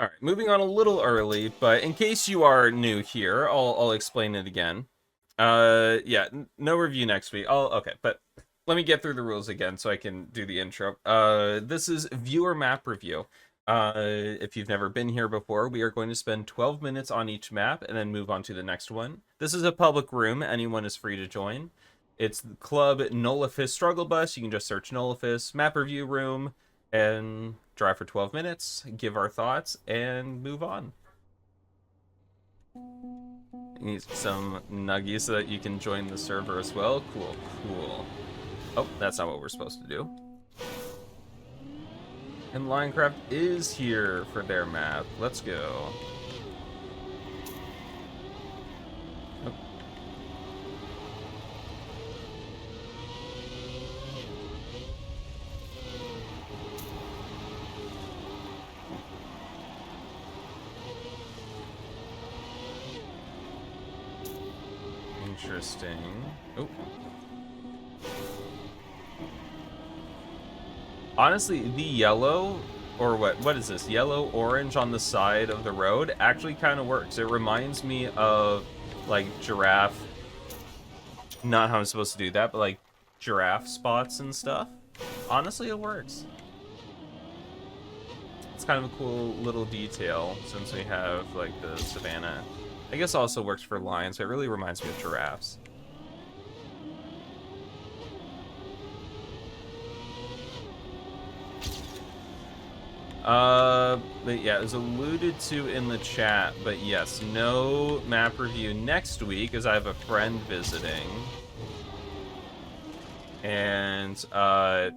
All right, moving on a little early, but in case you are new here, I'll explain it again. Yeah, no review next week. Okay, but let me get through the rules again so I can do the intro. This is viewer map review. If you've never been here before, we are going to spend 12 minutes on each map and then move on to the next one. This is a public room; anyone is free to join. It's Club Nullifist Struggle Bus. You can just search Nullifist map review room and drive for 12 minutes, give our thoughts, and move on. Need some nuggies so that you can join the server as well. Cool, cool. Oh, that's not what we're supposed to do. And Linecraft is here for their map. Let's go. Oh. Interesting. Oh. Honestly, the yellow, or what is this? Yellow, orange on the side of the road actually kind of works. It reminds me of, like, giraffe. Not how I'm supposed to do that, but, like, giraffe spots and stuff. Honestly, it works. It's kind of a cool little detail since we have, like, the savannah. I guess also works for lions, but it really reminds me of giraffes. But yeah, it was alluded to in the chat, but yes, no map review next week as I have a friend visiting. And, I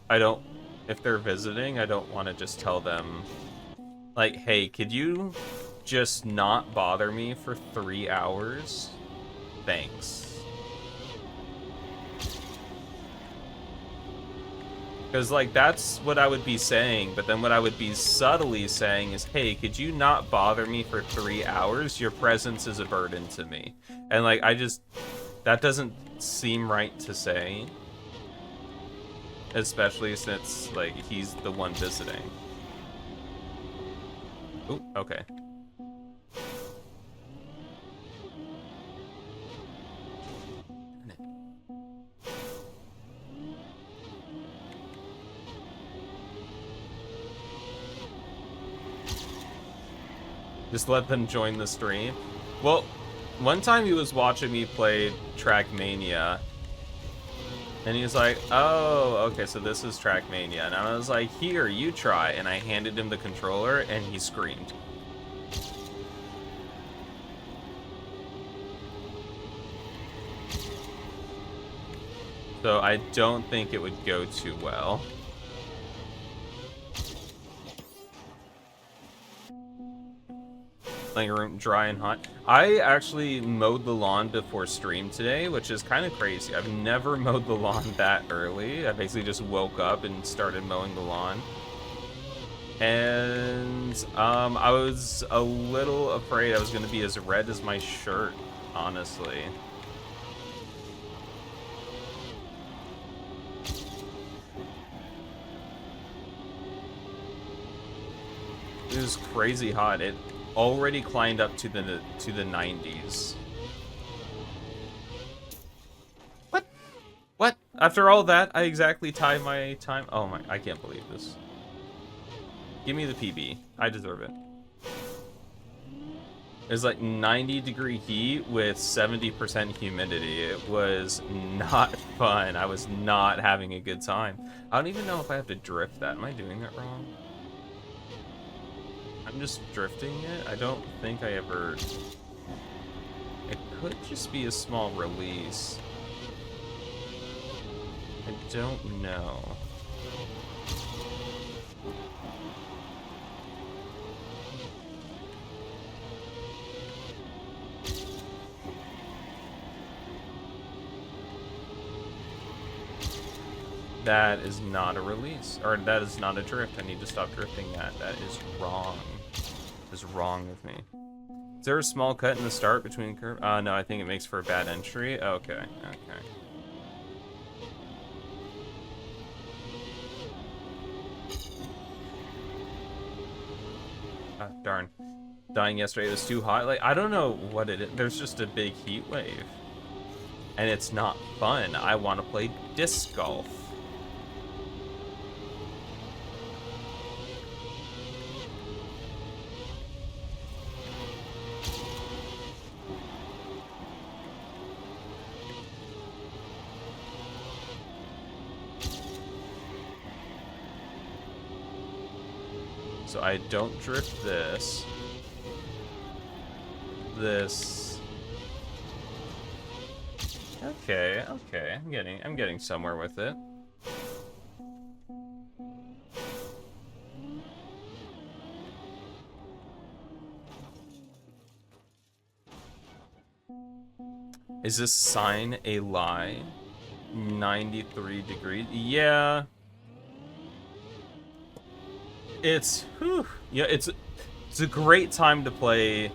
don't, if they're visiting, I don't want to just tell them, like, hey, could you just not bother me for 3 hours? Thanks. Because, like, that's what I would be saying, but then what I would be subtly saying is, hey, could you not bother me for 3 hours? Your presence is a burden to me. And, like, that doesn't seem right to say. Especially since, like, he's the one visiting. Ooh, okay. Just let them join the stream. Well, one time he was watching me play Trackmania, and he was like, oh, okay, so this is Trackmania. And I was like, here, you try. And I handed him the controller, and he screamed. So I don't think it would go too well. Living room dry and hot. I actually mowed the lawn before stream today, which is kind of crazy. I've never mowed the lawn that early. I basically just woke up and started mowing the lawn. And I was a little afraid I was going to be as red as my shirt, honestly. It was crazy hot. It already climbed up to the 90s. What? What? After all that, I exactly timed my time. Oh my, I can't believe this. Give me the PB. I deserve it. It was like 90-degree heat with 70% humidity. It was not fun. I was not having a good time. I don't even know if I have to drift that. Am I doing that wrong? I'm just drifting it. I don't think I ever... It could just be a small release. I don't know. That is not a release, or that is not a drift. I need to stop drifting that. That is wrong. What is wrong with me? Is there a small cut in the start between curve? No, I think it makes for a bad entry. Okay, okay. Darn. Dying yesterday, it was too hot. Like, I don't know what it is. There's just a big heat wave. And it's not fun. I want to play disc golf. So I don't drift this. This. Okay, okay. I'm getting somewhere with it. Is this sign a lie? 93 degrees? Yeah. It's yeah, it's a great time to play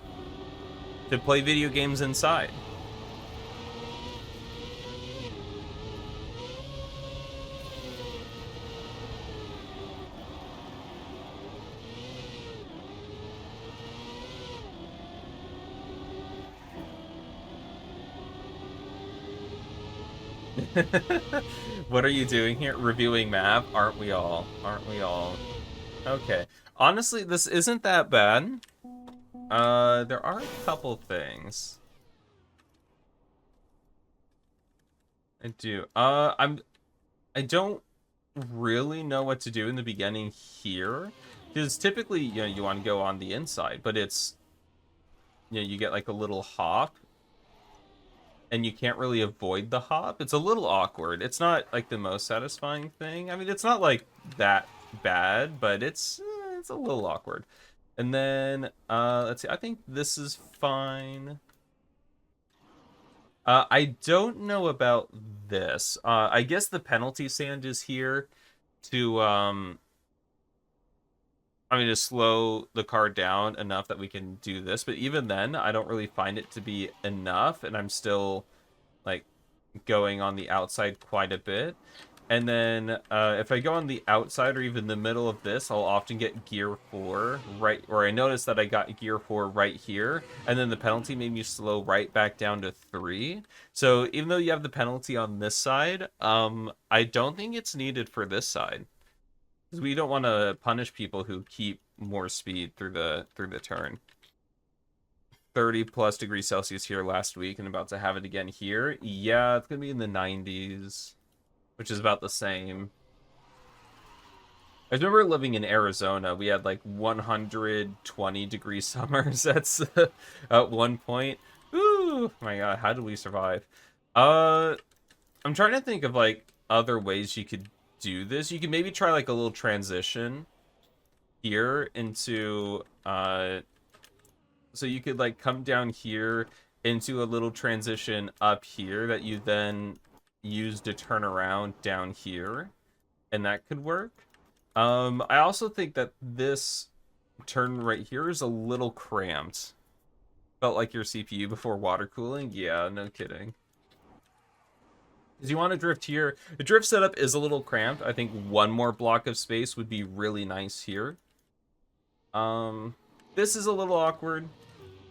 video games inside. What are you doing here? Reviewing map? Aren't we all? Aren't we all? Okay. Honestly, this isn't that bad. There are a couple things. I do. I don't really know what to do in the beginning here. Because typically, you know, you want to go on the inside, but it's, you know, you get like a little hop. And you can't really avoid the hop. It's a little awkward. It's not like the most satisfying thing. I mean, it's not like that bad, but it's a little awkward. And then let's see. I think this is fine. I don't know about this. I guess the penalty sand is here to to slow the car down enough that we can do this. But even then, I don't really find it to be enough, and I'm still like going on the outside quite a bit. And then if I go on the outside or even the middle of this, I'll often get gear 4 right, or I notice that I got gear 4 right here, and then the penalty made me slow right back down to 3. So even though you have the penalty on this side, I don't think it's needed for this side. Because we don't want to punish people who keep more speed through the turn. 30 plus degrees Celsius here last week and about to have it again here. Yeah, it's going to be in the 90s, which is about the same. I remember living in Arizona. We had like 120 degree summers at one point. Ooh, my God, how did we survive? I'm trying to think of like other ways you could do this. You can maybe try like a little transition here into so you could like come down here into a little transition up here that you then use to turn around down here, and that could work. I also think that this turn right here is a little cramped. Felt like your CPU before water cooling? Yeah, no kidding. Because you want to drift here. The drift setup is a little cramped. I think one more block of space would be really nice here. This is a little awkward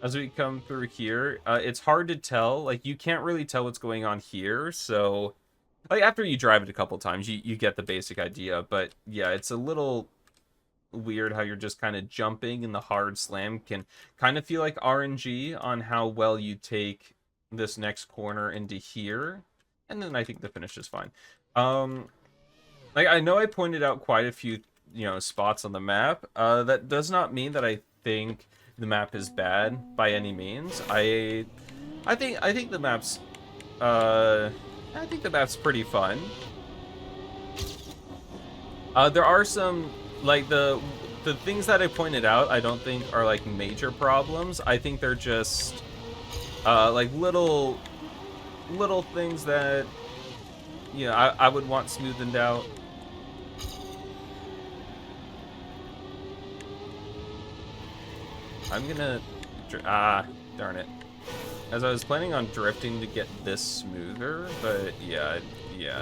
as we come through here. It's hard to tell. Like, you can't really tell what's going on here. So, like, after you drive it a couple times, you get the basic idea. But, yeah, it's a little weird how you're just kind of jumping, and the hard slam can kind of feel like RNG on how well you take this next corner into here. And then I think the finish is fine. Like, I know I pointed out quite a few, spots on the map. That does not mean that I think the map is bad by any means. I think the map's pretty fun. There are some, like, the things that I pointed out I don't think are like major problems. I think they're just like little things that I would want smoothened out. I'm gonna darn it. As I was planning on drifting to get this smoother, but yeah,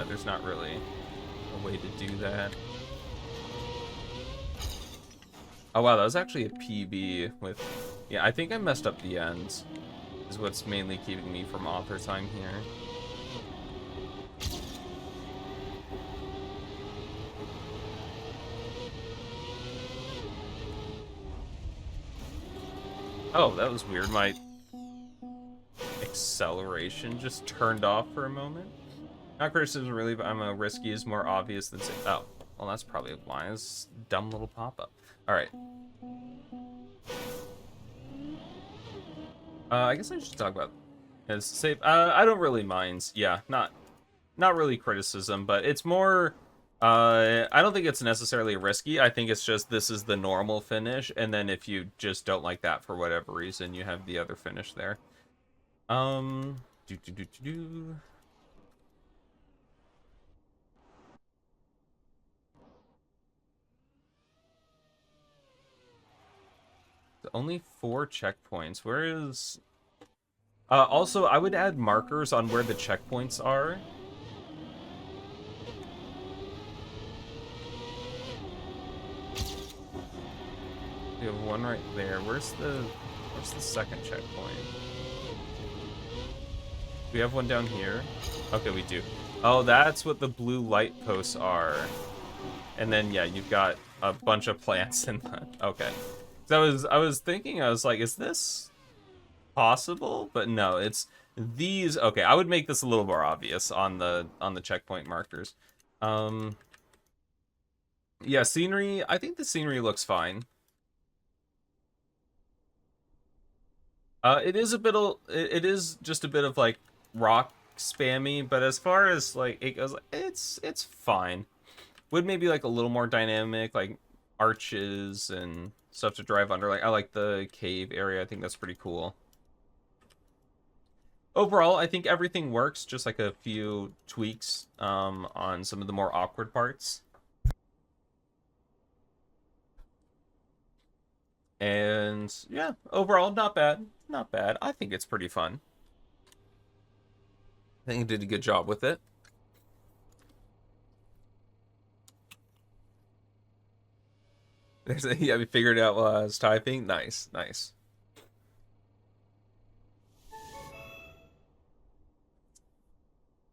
there's not really a way to do that. Oh wow, that was actually a PB with... Yeah, I think I messed up the ends. Is what's mainly keeping me from author time here. Oh, that was weird. My acceleration just turned off for a moment. Not criticism really, but I'm a risky is more obvious than safe. Oh, well that's probably why. It's dumb little pop-up. Alright. I guess I should talk about as safe. I don't really mind. Yeah, not really criticism, but it's more I don't think it's necessarily risky. I think it's just this is the normal finish, and then if you just don't like that for whatever reason, you have the other finish there. Do do do do do. Only 4 checkpoints. Where is... also, I would add markers on where the checkpoints are. We have one right there. Where's the second checkpoint? We have one down here. Okay, we do. Oh, that's what the blue light posts are. And then yeah, you've got a bunch of plants in that. Okay. So I was thinking, I was like, is this possible? But no, it's these. Okay, I would make this a little more obvious on the checkpoint markers. Yeah, scenery. I think the scenery looks fine. It is a bit. It is just a bit of like rock spammy, but as far as like it goes, it's fine. Would maybe like a little more dynamic, like arches and stuff to drive under. Like I like the cave area. I think that's pretty cool. Overall, I think everything works, just like a few tweaks on some of the more awkward parts. And yeah, overall, not bad. Not bad. I think it's pretty fun. I think you did a good job with it. Yeah, we figured it out while I was typing. Nice, nice.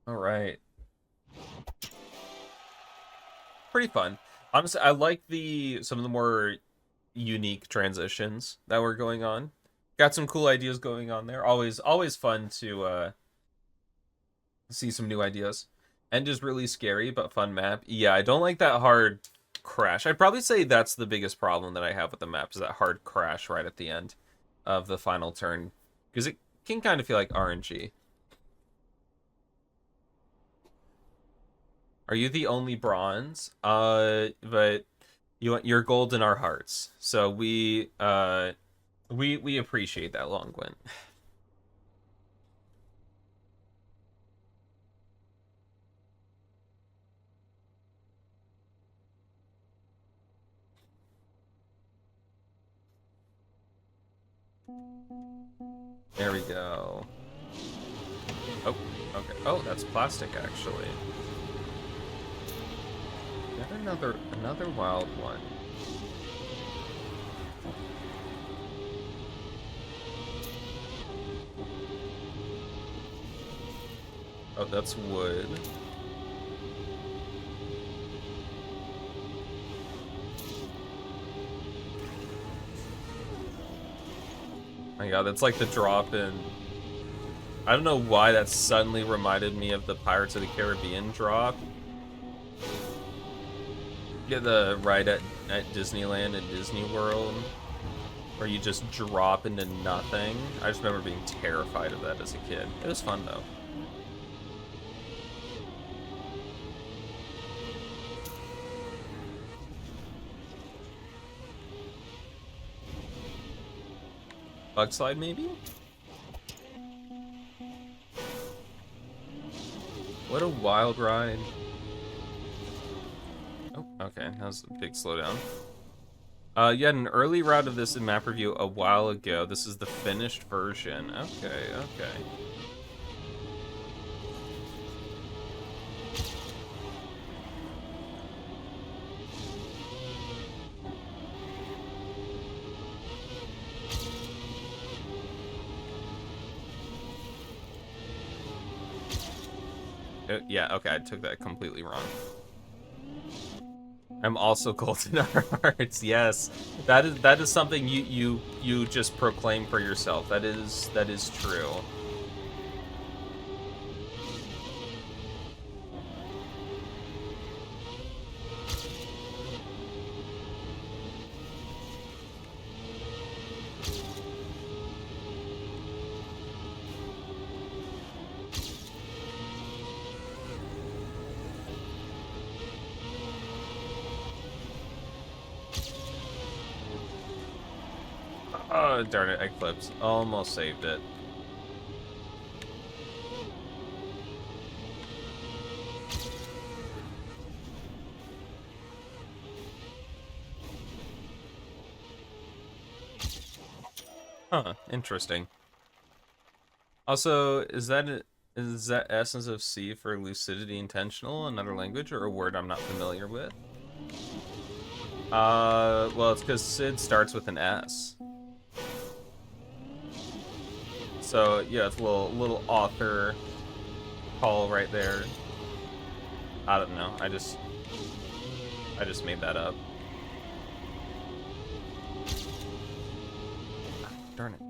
All right. Pretty fun. Honestly, I like some of the more unique transitions that were going on. Got some cool ideas going on there. Always fun to see some new ideas. End is really scary, but fun map. Yeah, I don't like that hard crash. I'd probably say that's the biggest problem that I have with the map, is that hard crash right at the end of the final turn. Because it can kind of feel like RNG. Are you the only bronze? But you're gold in our hearts. So we appreciate that, Longwin. There we go. Oh, okay. Oh, that's plastic actually. Got another wild one. Oh, that's wood. My god, that's like the drop in... I don't know why that suddenly reminded me of the Pirates of the Caribbean drop. Get the ride at Disneyland and Disney World, where you just drop into nothing. I just remember being terrified of that as a kid. It was fun though. Bug slide, maybe? What a wild ride. Oh, okay. That was a big slowdown. You had an early route of this in map review a while ago. This is the finished version. Okay, okay. Yeah, okay, I took that completely wrong. I'm also golden hearts. Yes, that is something you just proclaim for yourself. That is true. Oh, darn it, I clipped. Almost saved it. Huh, interesting. Also, is that essence of C for lucidity intentional, another language, or a word I'm not familiar with? Well, it's because Sid starts with an S. So, yeah, it's a little author call right there. I don't know. I just made that up. Darn it.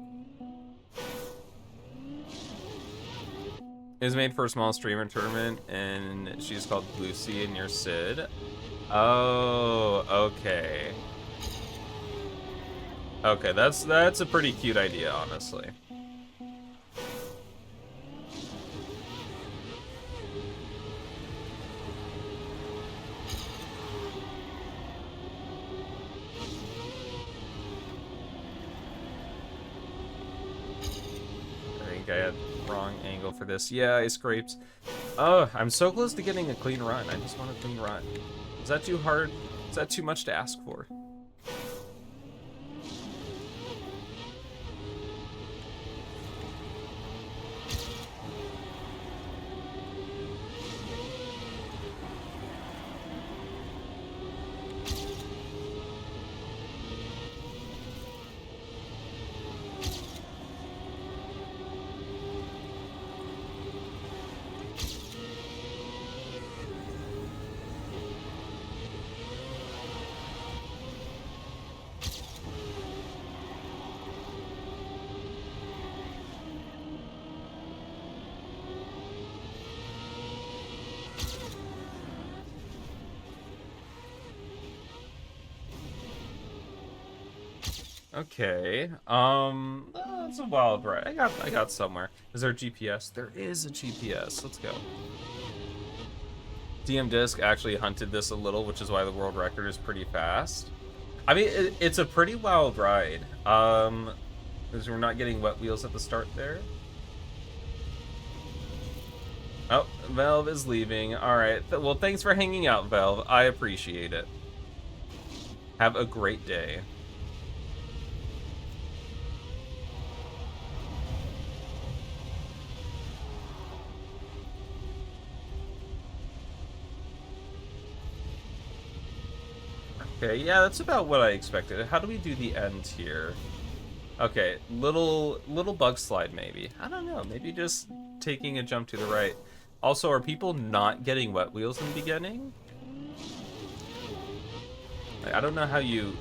It was made for a small streamer tournament, and she's called Lucy, and you're Sid. Oh, okay. Okay, that's a pretty cute idea, honestly. I think I had wrong angle for this. Yeah, I scraped. Oh, I'm so close to getting a clean run. I just want a clean run. Is that too hard? Is that too much to ask for? Okay. That's a wild ride. I got somewhere. Is there a GPS? There is a GPS. Let's go. DM Disc actually hunted this a little, which is why the world record is pretty fast. I mean, it's a pretty wild ride. Because we're not getting wet wheels at the start there. Oh, Valve is leaving. All right. Well, thanks for hanging out, Valve. I appreciate it. Have a great day. Okay, yeah, that's about what I expected. How do we do the end here? Okay, little bug slide maybe. I don't know. Maybe just taking a jump to the right. Also, are people not getting wet wheels in the beginning? I don't know how you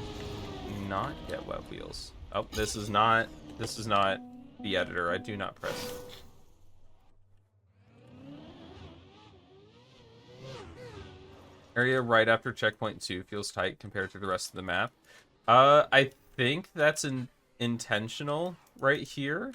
not get wet wheels. Oh, this is not the editor. I do not press. Area right after checkpoint 2 feels tight compared to the rest of the map. I think that's intentional right here.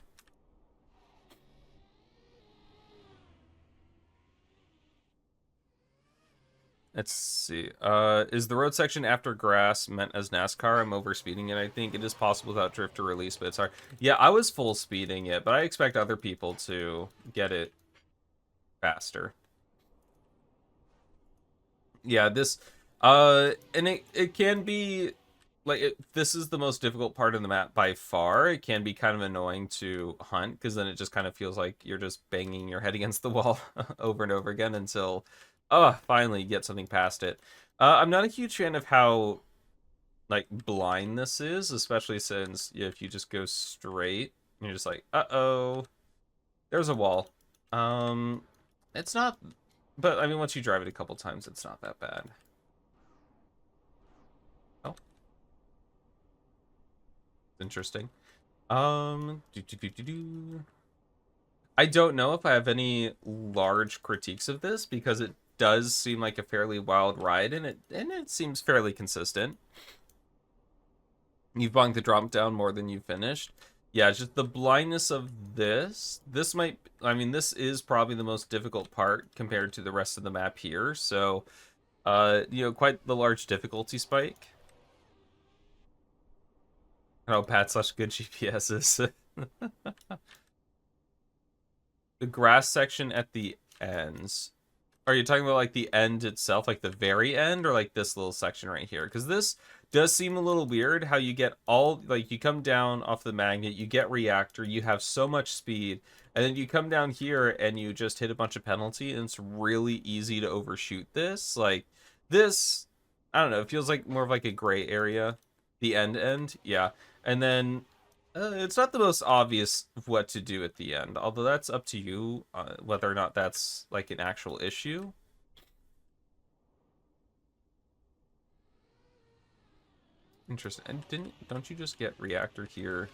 Let's see. Is the road section after grass meant as NASCAR? I'm overspeeding it, I think. It is possible without drift or release, but it's hard. Yeah, I was full speeding it, but I expect other people to get it faster. Yeah, and it can be like this is the most difficult part of the map by far. It can be kind of annoying to hunt because then it just kind of feels like you're just banging your head against the wall over and over again until finally you get something past it. I'm not a huge fan of how like blind this is, especially since if you just go straight, you're just like, uh-oh, there's a wall. Um, it's not But, I mean, once you drive it a couple times, it's not that bad. Oh. Interesting. I don't know if I have any large critiques of this because it does seem like a fairly wild ride and it seems fairly consistent. You've bunked the drop down more than you finished. Yeah, just the blindness of this. This might, I mean, this is probably the most difficult part compared to the rest of the map here. So, quite the large difficulty spike. Oh, bad slash good GPSs. The grass section at the ends. Are you talking about like the end itself, like the very end, or like this little section right here? Because this does seem a little weird how you get all, like, you come down off the magnet, you get reactor, you have so much speed, and then you come down here and you just hit a bunch of penalty, and it's really easy to overshoot this. Like, this, I don't know, it feels like more of like a gray area. The end, yeah. And then it's not the most obvious of what to do at the end, although that's up to you whether or not that's like an actual issue. Interesting. And don't you just get reactor here?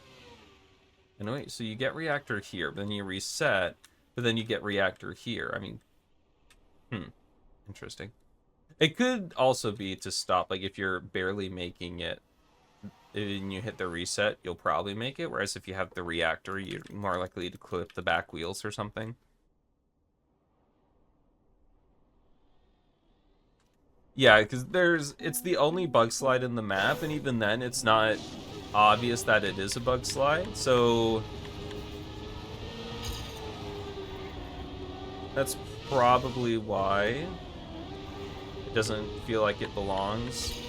And wait, so you get reactor here, but then you reset, but then you get reactor here. I mean, interesting. It could also be to stop, like if you're barely making it and you hit the reset, you'll probably make it. Whereas if you have the reactor, you're more likely to clip the back wheels or something. Yeah, because it's the only bug slide in the map, and even then, it's not obvious that it is a bug slide. So that's probably why it doesn't feel like it belongs.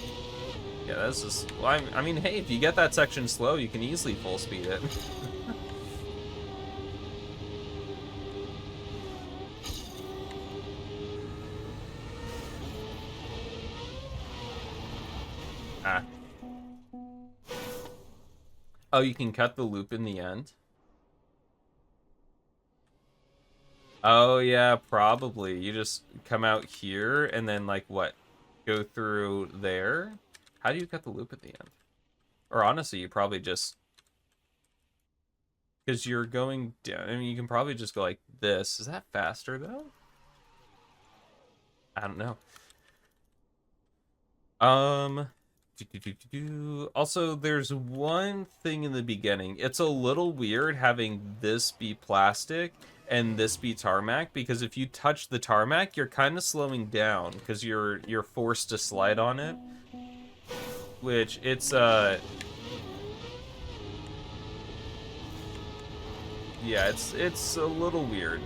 Yeah, that's just. Well, I mean, hey, if you get that section slow, you can easily full speed it. Ah. Oh, you can cut the loop in the end? Oh, yeah, probably. You just come out here and then, like, what? Go through there? How do you cut the loop at the end? Or honestly, you probably just... Because you're going down. I mean, you can probably just go like this. Is that faster, though? I don't know. Um... Also, there's one thing in the beginning. It's a little weird having this be plastic and this be tarmac, because if you touch the tarmac, you're kind of slowing down because you're forced to slide on it. Which it's yeah, it's a little weird.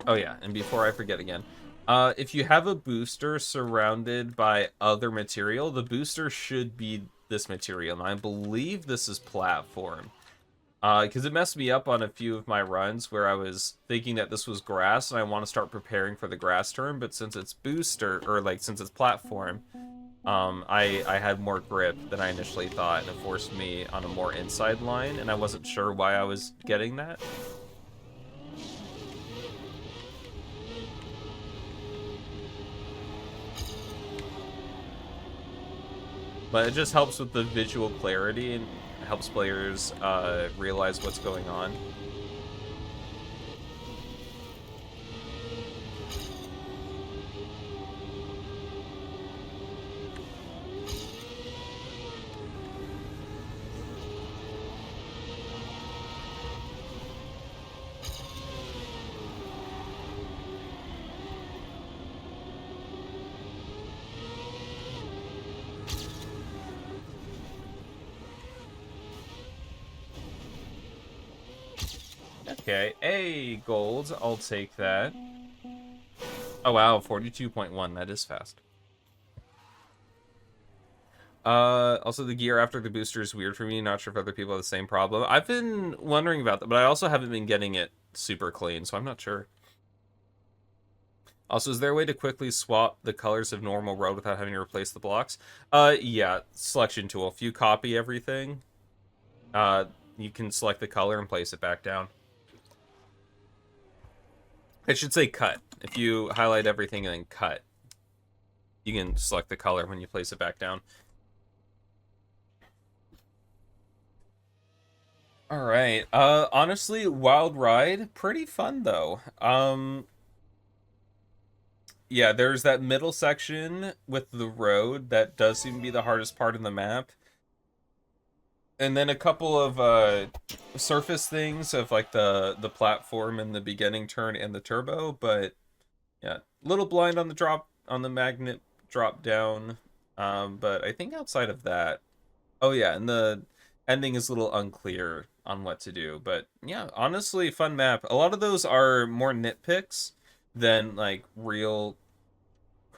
Oh yeah, and before I forget again, if you have a booster surrounded by other material, the booster should be this material, and I believe this is platform. Because it messed me up on a few of my runs where I was thinking that this was grass, and I want to start preparing for the grass turn, but since it's booster, or like, since it's platform, I had more grip than I initially thought, and it forced me on a more inside line, and I wasn't sure why I was getting that. But it just helps with the visual clarity and helps players realize what's going on. Okay, a gold, I'll take that. Oh wow, 42.1, that is fast. Also the gear after the booster is weird for me, not sure if other people have the same problem. I've been wondering about that, but I also haven't been getting it super clean, so I'm not sure. Also, is there a way to quickly swap the colors of normal road without having to replace the blocks? Yeah, selection tool. If you copy everything, You can select the color and place it back down. It should say cut. If you highlight everything and then cut, you can select the color when you place it back down. All right. Honestly, Wild Ride, pretty fun though. Yeah, there's that middle section with the road that does seem to be the hardest part of the map. And then a couple of surface things of like the platform and the beginning turn and the turbo, but yeah, little blind on the magnet drop down. But I think outside of that, oh yeah, and the ending is a little unclear on what to do. But yeah, honestly, fun map. A lot of those are more nitpicks than like real.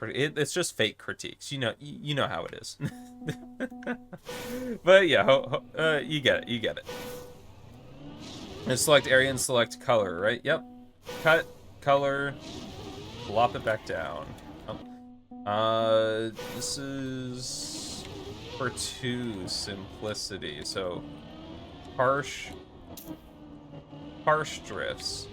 It's just fake critiques. You know how it is. But yeah, you get it. You get it. And select area and select color, right? Yep. Cut color. Plop it back down. This is for 2 simplicity. So harsh drifts.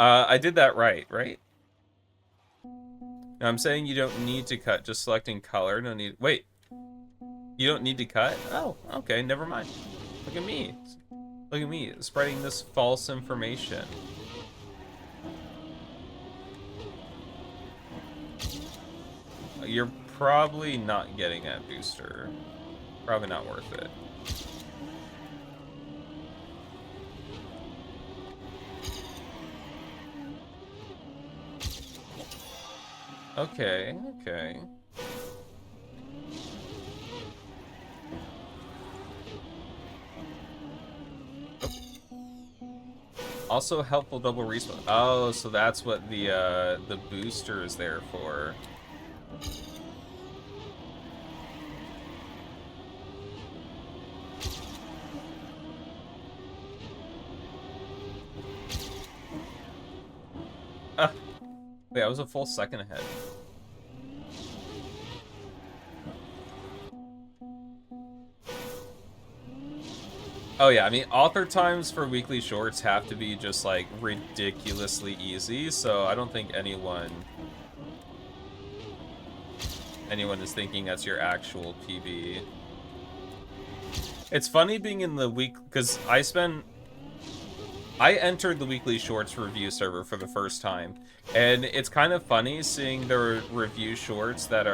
I did that right? Now, I'm saying you don't need to cut, just selecting color. No need. Wait, you don't need to cut? Oh, okay, never mind. Look at me. Look at me, spreading this false information. You're probably not getting that booster. Probably not worth it. Okay. Also helpful double respawn. Oh, so that's what the booster is there for. Wait, I was a full second ahead. Oh yeah, I mean, author times for weekly shorts have to be just like ridiculously easy, so I don't think anyone is thinking that's your actual PB. It's funny being in the week, because I entered the weekly shorts review server for the first time, and it's kind of funny seeing the review shorts that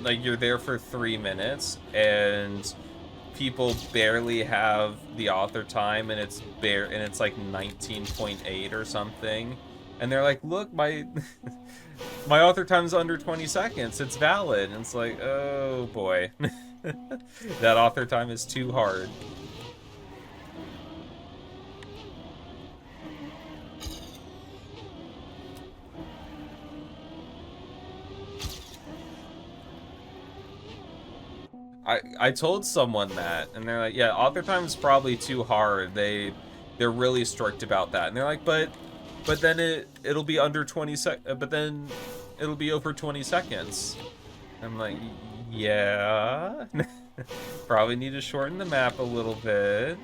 like you're there for 3 minutes and people barely have the author time, and it's like 19.8 or something, and they're like, look, my my author time's under 20 seconds, it's valid. And it's like, oh boy. That author time is too hard. I told someone that, and they're like, yeah, author time is probably too hard. They're really strict about that. And they're like, but then it'll be under 20 but then it'll be over 20 seconds. I'm like, yeah. Probably need to shorten the map a little bit.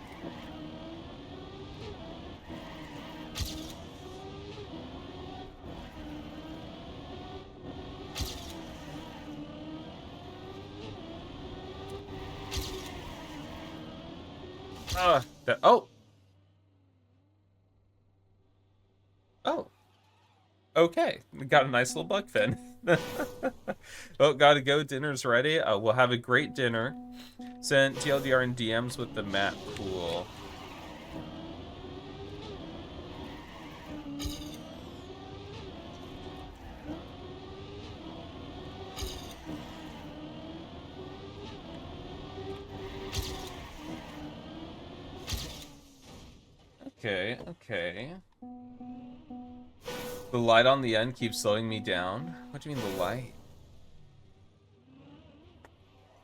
Oh. Okay, we got a nice little bug fin. Oh, gotta go. Dinner's ready. We'll have a great dinner. Send TLDR and DMs with the map. Cool. Okay. The light on the end keeps slowing me down. What do you mean the light?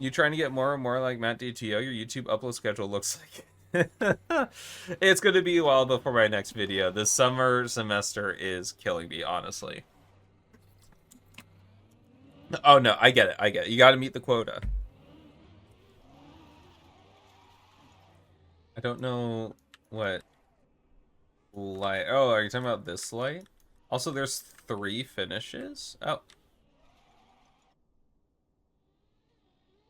You trying to get more and more like Matt DTO? Your YouTube upload schedule looks like it's going to be a while before my next video. The summer semester is killing me, honestly. Oh no, I get it. I get it. You got to meet the quota. I don't know what light. Oh, are you talking about this light? Also, there's 3 finishes. Oh.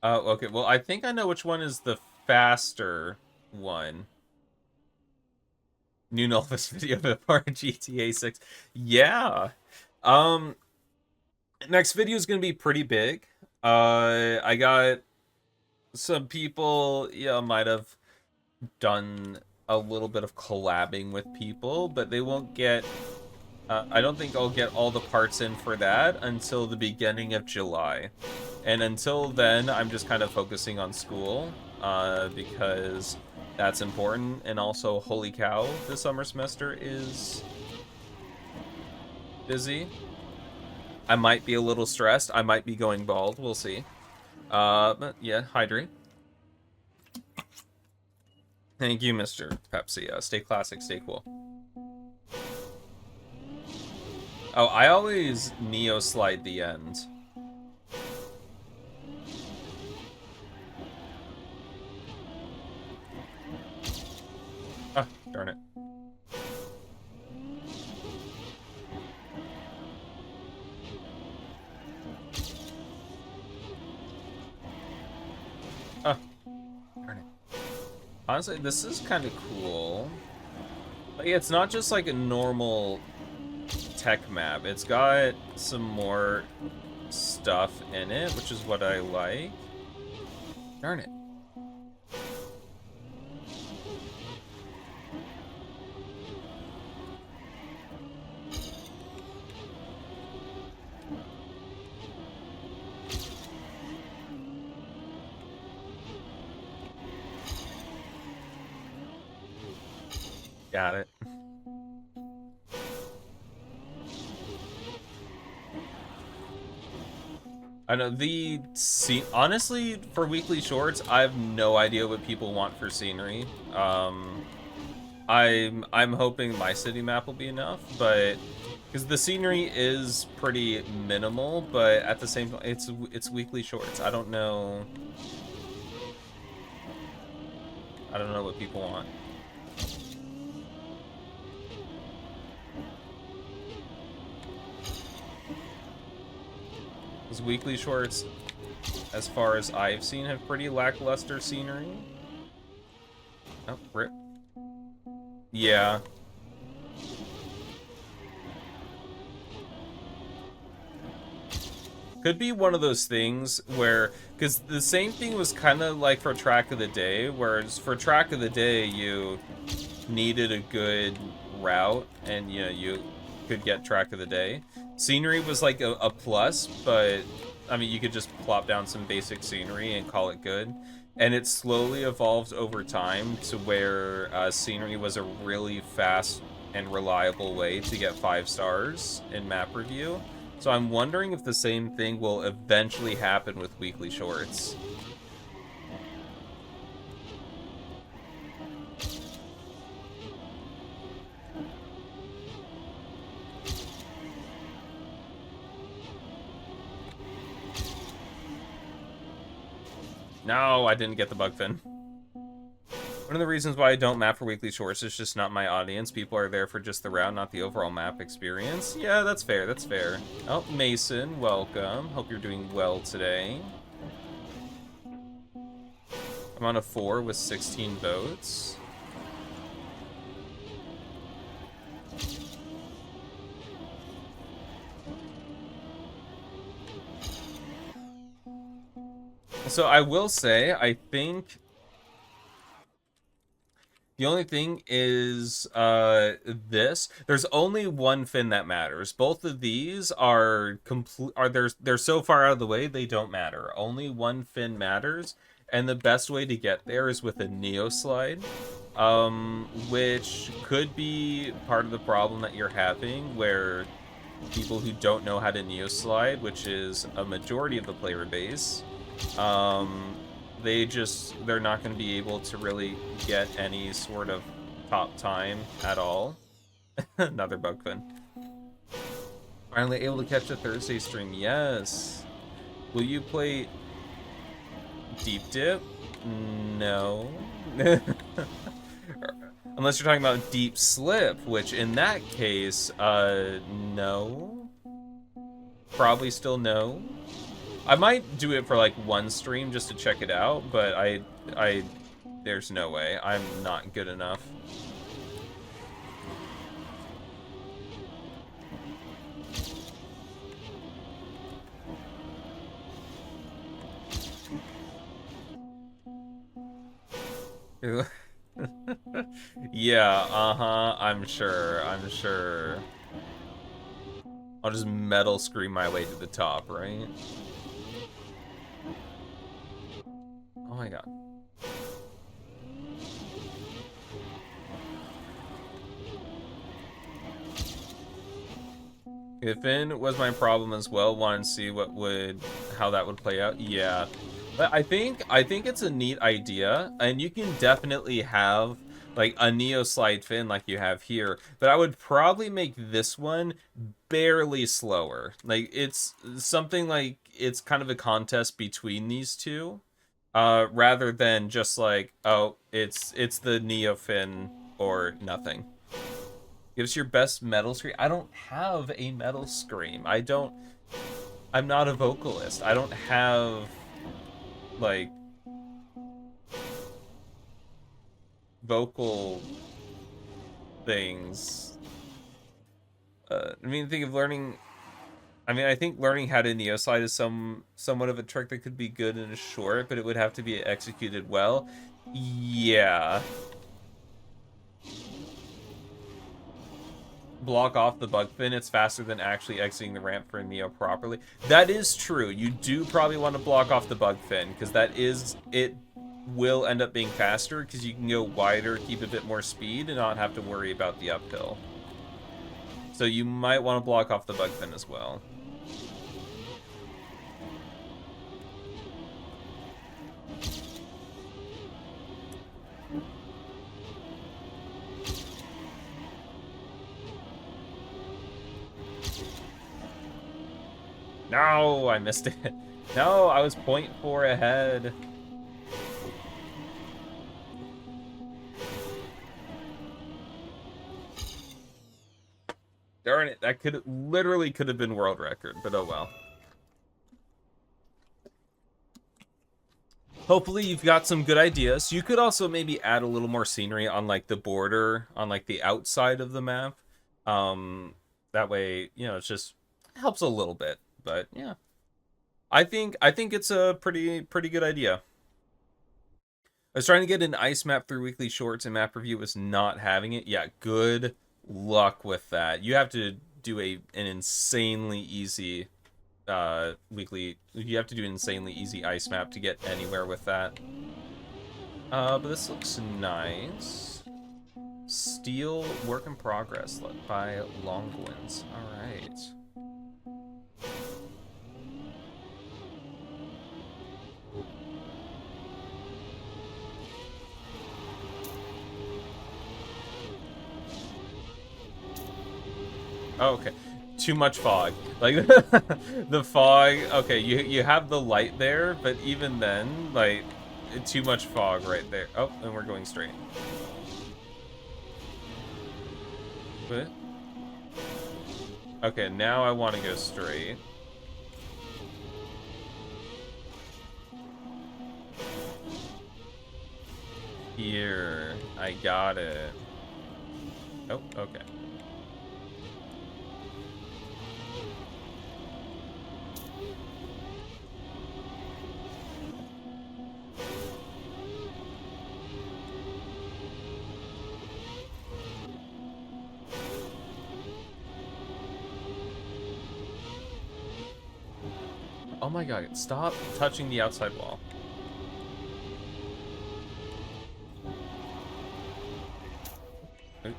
Oh, okay. Well, I think I know which one is the faster one. New Nulvis video before GTA 6. Yeah. Um, next video is gonna be pretty big. I got some people, yeah, might have done a little bit of collabing with people, but they won't get. I don't think I'll get all the parts in for that until the beginning of July. And until then, I'm just kind of focusing on school, because that's important. And also, holy cow, this summer semester is busy. I might be a little stressed. I might be going bald. We'll see. But yeah, hydrate. Thank you, Mr. Pepsi. Stay classic, stay cool. Oh, I always Neo slide the end. Ah, darn it. Ah, darn it. Honestly, this is kind of cool. But yeah, it's not just like a normal tech map. It's got some more stuff in it, which is what I like. Darn it. Got it. I know the honestly, for weekly shorts, I have no idea what people want for scenery. I'm hoping my city map will be enough, but because the scenery is pretty minimal, but at the same time, it's weekly shorts. I don't know. I don't know what people want. Because weekly shorts, as far as I've seen, have pretty lackluster scenery. Oh, rip. Yeah. Could be one of those things where, because the same thing was kind of like for Track of the Day, whereas for Track of the Day, you needed a good route, and you know, you could get Track of the Day. Scenery was like a plus, but I mean, you could just plop down some basic scenery and call it good. And it slowly evolved over time to where scenery was a really fast and reliable way to get 5 stars in map review. So I'm wondering if the same thing will eventually happen with weekly shorts. No, I didn't get the bug fin. One of the reasons why I don't map for weekly shorts is just not my audience. People are there for just the route, not the overall map experience. Yeah, that's fair, that's fair. Oh, Mason, welcome. Hope you're doing well today. I'm on a 4 with 16 votes. So I will say, I think the only thing is this. There's only one fin that matters. Both of these are they're so far out of the way they don't matter. Only one fin matters, and the best way to get there is with a Neo slide, which could be part of the problem that you're having, where people who don't know how to Neo slide, which is a majority of the player base, They're not going to be able to really get any sort of top time at all. Another bug fin. Finally able to catch a Thursday stream. Yes. Will you play Deep Dip? No. Unless you're talking about Deep Slip, which in that case, no. Probably still no. I might do it for like one stream just to check it out, but there's no way. I'm not good enough. Yeah, I'm sure. I'll just metal scream my way to the top, right? Oh my god. If was my problem as well, wanted to see how that would play out. Yeah. But I think it's a neat idea, and you can definitely have like a Neo slide fin like you have here, but I would probably make this one barely slower. Like it's something like it's kind of a contest between these two, rather than just like, oh, it's the Neo fin or nothing. Give us your best metal scream. I don't have a metal scream. I'm not a vocalist. I don't have like vocal things. I mean, think of learning. I mean, I think learning how to Neo slide is somewhat of a trick that could be good in a short, but it would have to be executed well. Yeah. Block off the bug fin, it's faster than actually exiting the ramp for a Neo properly. That is true. You do probably want to block off the bug fin, because it will end up being faster, because you can go wider, keep a bit more speed, and not have to worry about the uphill. So you might want to block off the bug fin as well. No, I missed it. No, I was 0.4 ahead. Darn it, that literally could have been world record, but oh well. Hopefully you've got some good ideas. You could also maybe add a little more scenery on like the border, on like the outside of the map. That way, you know, it just helps a little bit. But yeah, I think it's a pretty good idea. I was trying to get an ice map through weekly shorts, and map review was not having it. Yeah, good luck with that. You have to do an insanely easy weekly. You have to do an insanely easy ice map to get anywhere with that. But this looks nice. Steel work in progress by Longwinds. All right. Oh, okay. Too much fog. Like, the fog... Okay, you have the light there, but even then, like, too much fog right there. Oh, and we're going straight. What? Okay, now I want to go straight. Here. I got it. Oh, okay. Oh my god, stop touching the outside wall.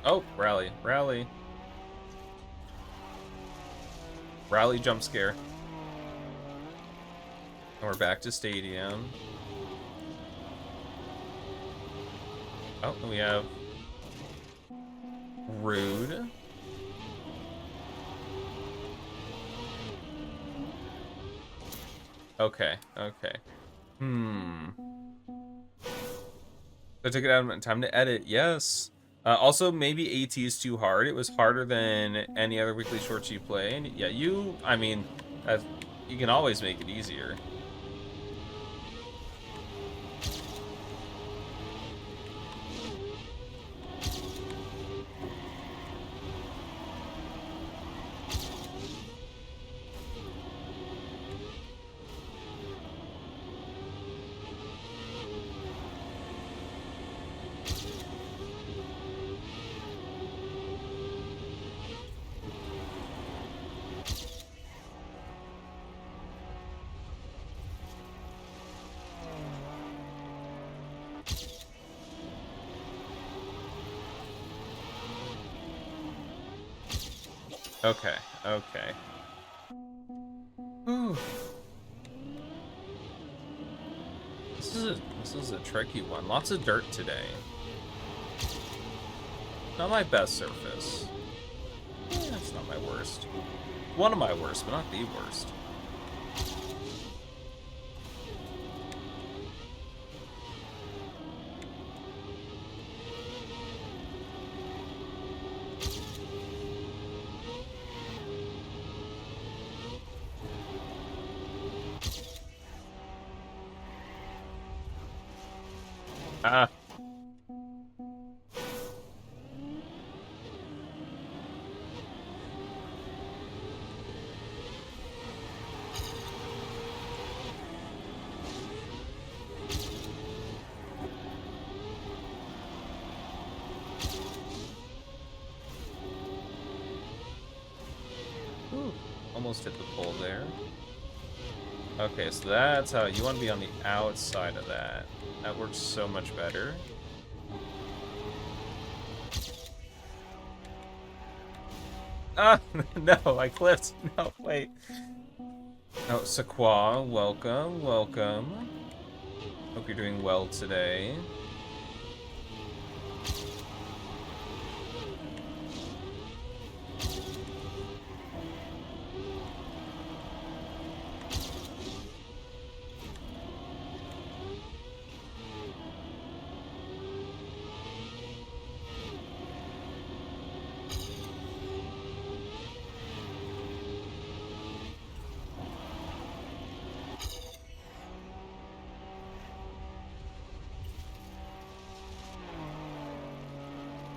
Oh, rally. Rally. Rally jump scare. We're back to Stadium. Oh, we have Rude. Okay, okay. I took it out of time to edit. Yes. Also, maybe AT is too hard. It was harder than any other weekly shorts you play. And yeah, I mean, you can always make it easier. Okay, okay. Whew. This is a tricky one. Lots of dirt today. Not my best surface. That's not my worst. One of my worst, but not the worst. Ah. Ooh, almost hit the pole there. Okay, so that's how you want to be on the outside of that. That works so much better. Ah, no, I clipped. No, wait. Oh, Sequa, welcome, welcome. Hope you're doing well today.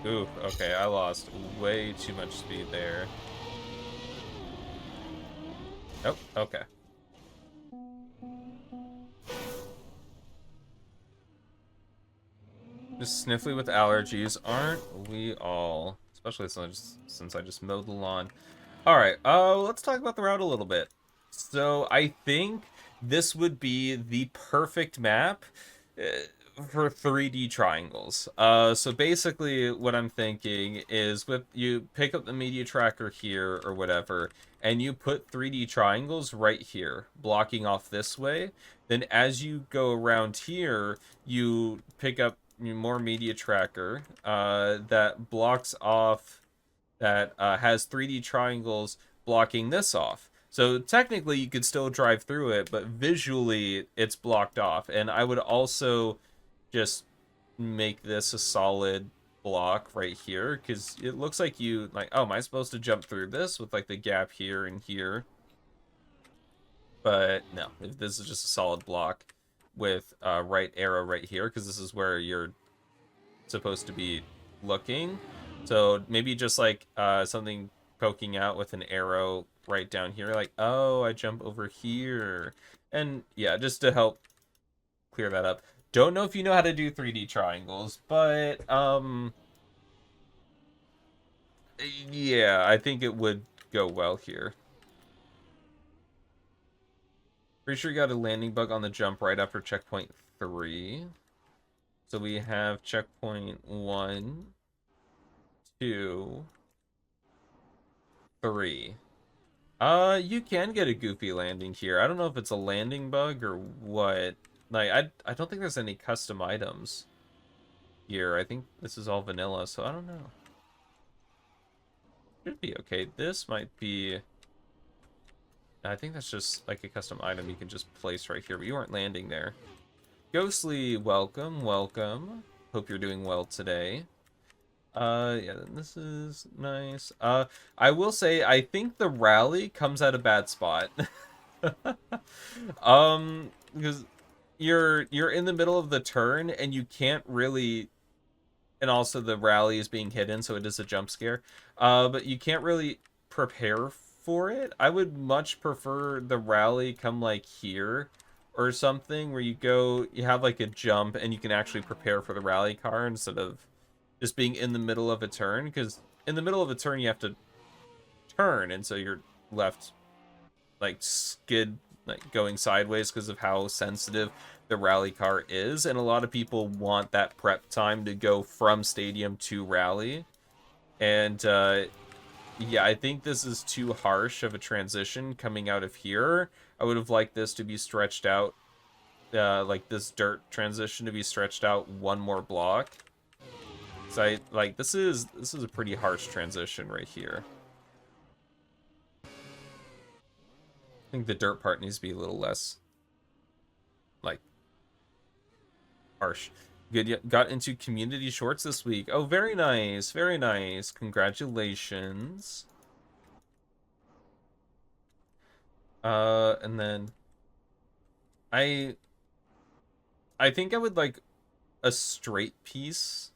Ooh, okay, I lost way too much speed there. Oh, okay. Just sniffly with allergies, aren't we all? Especially since I just mowed the lawn. Alright, let's talk about the route a little bit. So, I think this would be the perfect map for 3D triangles. So basically what I'm thinking is with you pick up the media tracker here or whatever, and you put 3D triangles right here, blocking off this way. Then as you go around here, you pick up more media tracker that blocks off, that has 3D triangles blocking this off. So technically you could still drive through it, but visually it's blocked off. And I would also just make this a solid block right here, because it looks like you, like, oh, am I supposed to jump through this with like the gap here and here? But no, if this is just a solid block with right arrow right here, because this is where you're supposed to be looking. So maybe just like something poking out with an arrow right down here, like, oh, I jump over here. And yeah, just to help clear that up. Don't know if you know how to do 3D triangles, but yeah, I think it would go well here. Pretty sure you got a landing bug on the jump right after checkpoint 3. So we have checkpoint 1, 2, 3. You can get a goofy landing here. I don't know if it's a landing bug or what. Like, I don't think there's any custom items here. I think this is all vanilla, so I don't know. Should be okay. This might be... I think that's just like a custom item you can just place right here, but you aren't landing there. Ghostly, welcome, welcome. Hope you're doing well today. Yeah, this is nice. I will say, I think the rally comes at a bad spot. Because you're in the middle of the turn and you can't really, and also the rally is being hidden, so it is a jump scare. But you can't really prepare for it. I would much prefer the rally come like here or something where you have like a jump and you can actually prepare for the rally car instead of just being in the middle of a turn, because in the middle of a turn you have to turn, and so you're left like skid, like going sideways because of how sensitive the rally car is, and a lot of people want that prep time to go from stadium to rally. And yeah, I think this is too harsh of a transition coming out of here. I would have liked this to be stretched out, like this dirt transition to be stretched out one more block. So I like this is a pretty harsh transition right here. I think the dirt part needs to be a little less like harsh. Good, got into community shorts this week. Oh, very nice, very nice. Congratulations. And then I think I would like a straight piece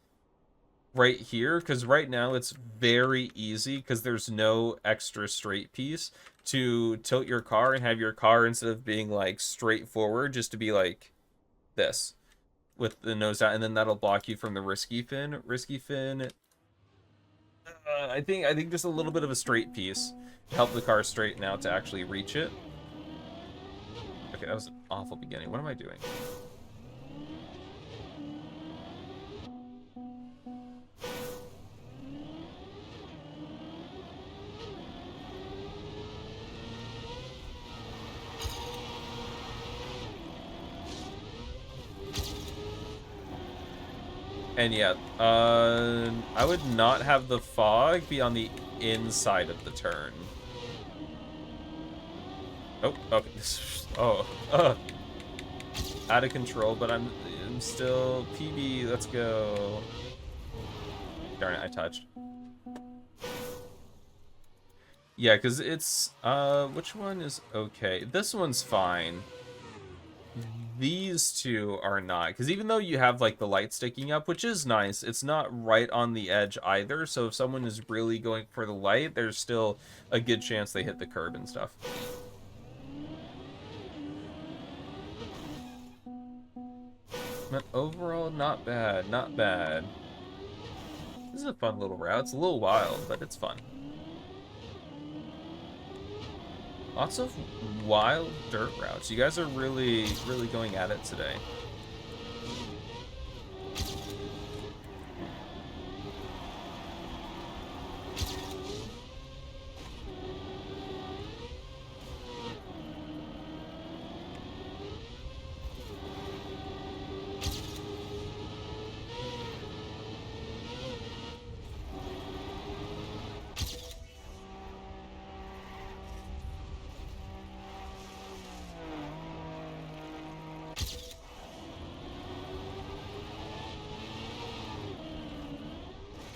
right here, because right now it's very easy because there's no extra straight piece to tilt your car and have your car, instead of being like straight forward, just to be like this with the nose out, and then that'll block you from the risky fin. I think just a little bit of a straight piece to help the car straighten out to actually reach it. Okay, that was an awful beginning. What am I doing? And yeah, I would not have the fog be on the inside of the turn. Oh, okay. Oh, out of control, but I'm still PB. Let's go. Darn it, I touched. Yeah, because it's, which one is okay? This one's fine. These two are not, because even though you have like the light sticking up, which is nice, it's not right on the edge either, so if someone is really going for the light, there's still a good chance they hit the curb and stuff. But overall, not bad, not bad. This is a fun little route. It's a little wild, but it's fun. Lots of wild dirt routes. You guys are really, really going at it today.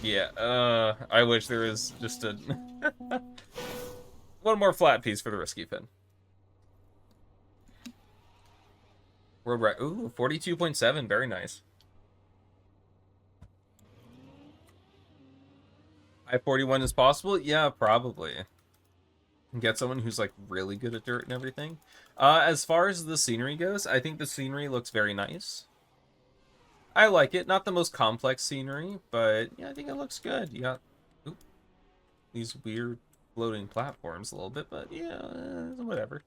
Yeah, I wish there was just a one more flat piece for the risky fin. World right. Ooh, 42.7, very nice. I-41 is possible? Yeah, probably. Get someone who's like really good at dirt and everything. As far as the scenery goes, I think the scenery looks very nice. I like it. Not the most complex scenery, but yeah, I think it looks good. You got these weird floating platforms a little bit, but yeah, whatever.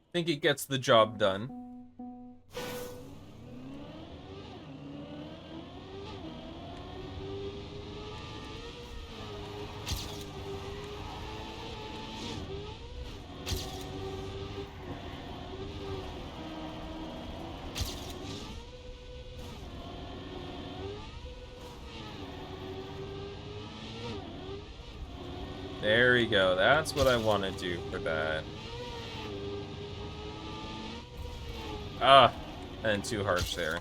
I think it gets the job done. There we go. That's what I want to do for that. Ah, and too harsh there.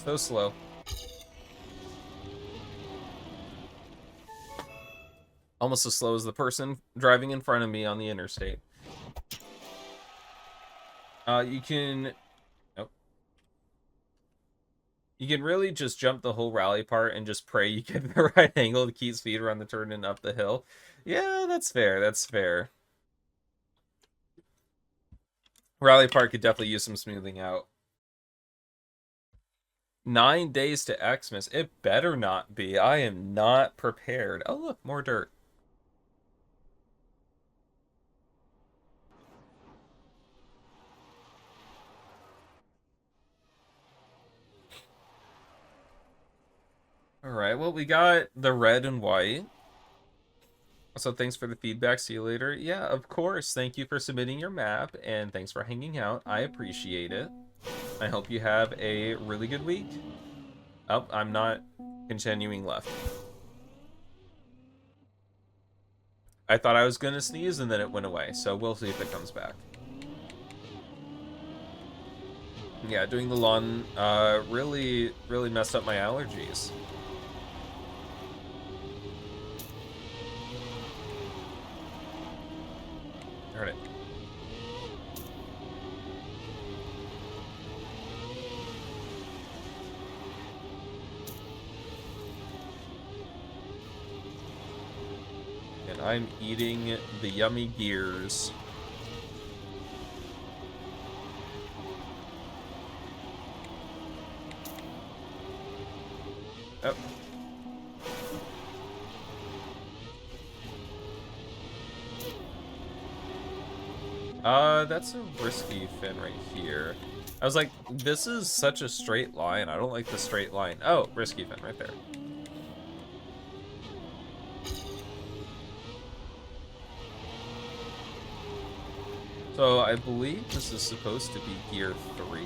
So slow. Almost as slow as the person driving in front of me on the interstate. You can... Nope. You can really just jump the whole rally part and just pray you get the right angle to keep speed around the turn and up the hill. Yeah, that's fair. That's fair. Rally part could definitely use some smoothing out. 9 days to Xmas. It better not be. I am not prepared. Oh, look, more dirt. All right, well, we got the red and white. So thanks for the feedback. See you later. Yeah, of course. Thank you for submitting your map, and thanks for hanging out. I appreciate it. I hope you have a really good week. Oh, I'm not continuing left. I thought I was going to sneeze, and then it went away, so we'll see if it comes back. Yeah, doing the lawn really messed up my allergies. Heard it. And I'm eating the yummy gears. Oh. That's a risky fin right here. I was like, this is such a straight line. I don't like the straight line. Oh, risky fin right there. So I believe this is supposed to be gear 3.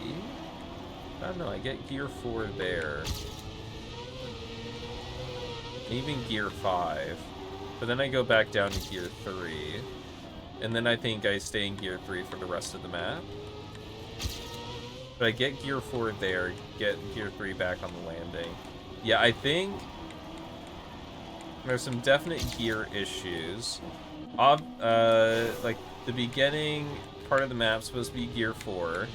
I don't know, I get gear 4 there. Even gear 5. But then I go back down to gear 3. And then I think I stay in gear 3 for the rest of the map. But I get gear 4 there, get gear 3 back on the landing. Yeah, I think there's some definite gear issues. Like, the beginning part of the map's supposed to be gear 4.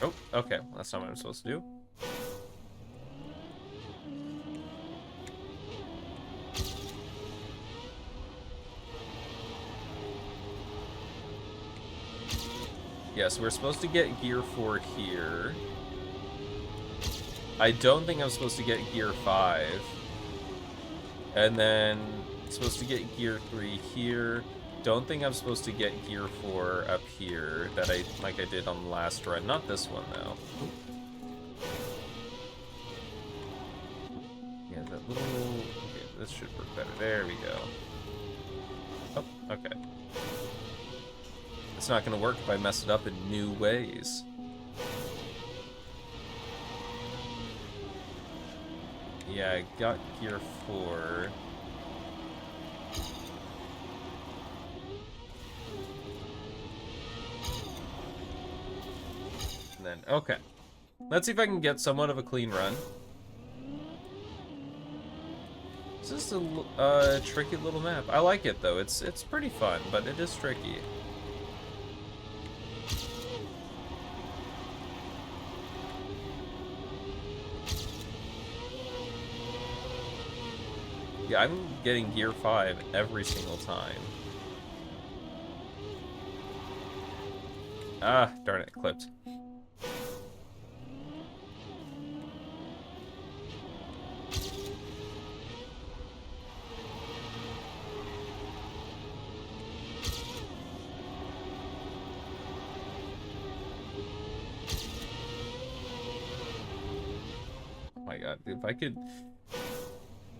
Oh, okay. Well, that's not what I'm supposed to do. Yeah, so we're supposed to get gear 4 here. I don't think I'm supposed to get gear 5. And then supposed to get gear 3 here. Don't think I'm supposed to get gear 4 up here like I did on the last run. Not this one though. Yeah, that little... Okay, this should work better. There we go. Oh, okay. It's not going to work if I mess it up in new ways. Yeah, I got gear 4. And then, okay. Let's see if I can get somewhat of a clean run. This is a tricky little map. I like it though. It's pretty fun, but it is tricky. Yeah, I'm getting gear 5 every single time. Ah, darn it, clipped. Oh my god, if I could...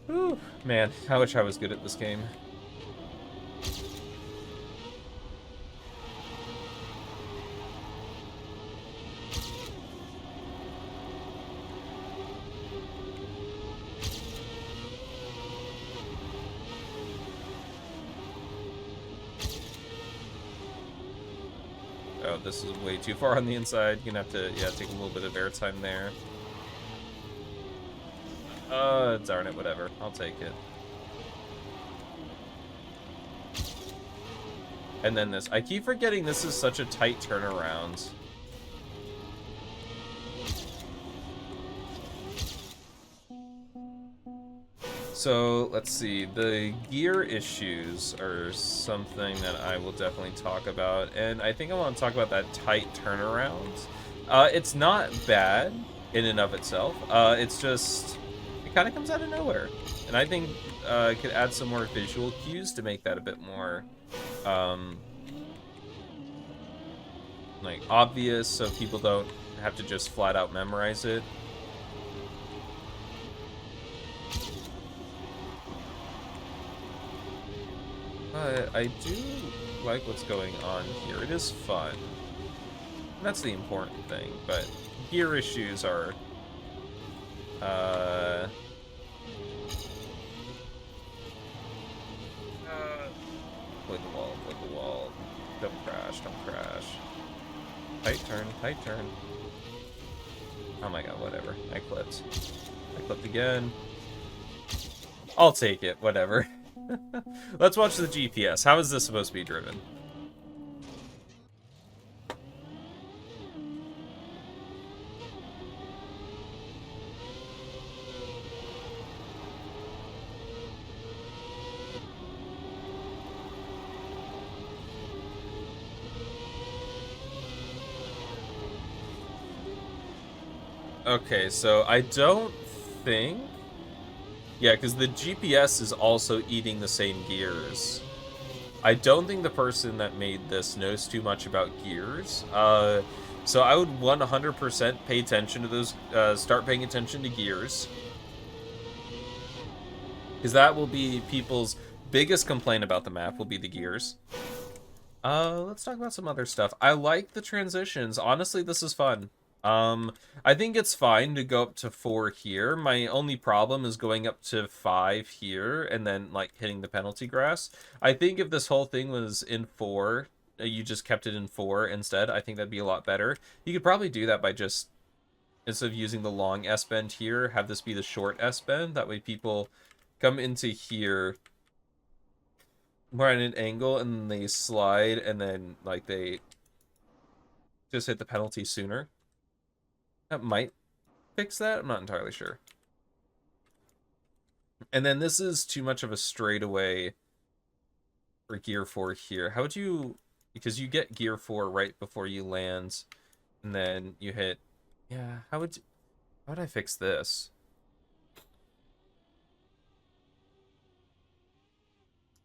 Whew, man, I wish I was good at this game. Oh, this is way too far on the inside. You're gonna have to, yeah, take a little bit of airtime there. Darn it, whatever. I'll take it. And then this. I keep forgetting this is such a tight turnaround. So, let's see. The gear issues are something that I will definitely talk about. And I think I want to talk about that tight turnaround. It's not bad in and of itself. It's just, it kind of comes out of nowhere. And I think it could add some more visual cues to make that a bit more, like, obvious, so people don't have to just flat out memorize it. But I do like what's going on here. It is fun. That's the important thing, but gear issues are, play the wall, play the wall. Don't crash, don't crash. Tight turn, tight turn. Oh my god, whatever. I clipped. I clipped again. I'll take it, whatever. Let's watch the GPS. How is this supposed to be driven? Okay, so I don't think... Yeah, because the GPS is also eating the same gears. I don't think the person that made this knows too much about gears. So I would 100% pay attention to those, start paying attention to gears. Because that will be people's biggest complaint about the map, will be the gears. Let's talk about some other stuff. I like the transitions. Honestly, this is fun. I think it's fine to go up to 4 here. My only problem is going up to 5 here and then, like, hitting the penalty grass. I think if this whole thing was in 4, you just kept it in 4 instead, I think that'd be a lot better. You could probably do that by just, instead of using the long S-bend here, have this be the short S-bend. That way people come into here more at an angle and they slide and then, like, they just hit the penalty sooner. That might fix that. I'm not entirely sure. And then this is too much of a straightaway for gear 4 here. How would you... Because you get gear 4 right before you land, and then you hit... Yeah, how would I fix this?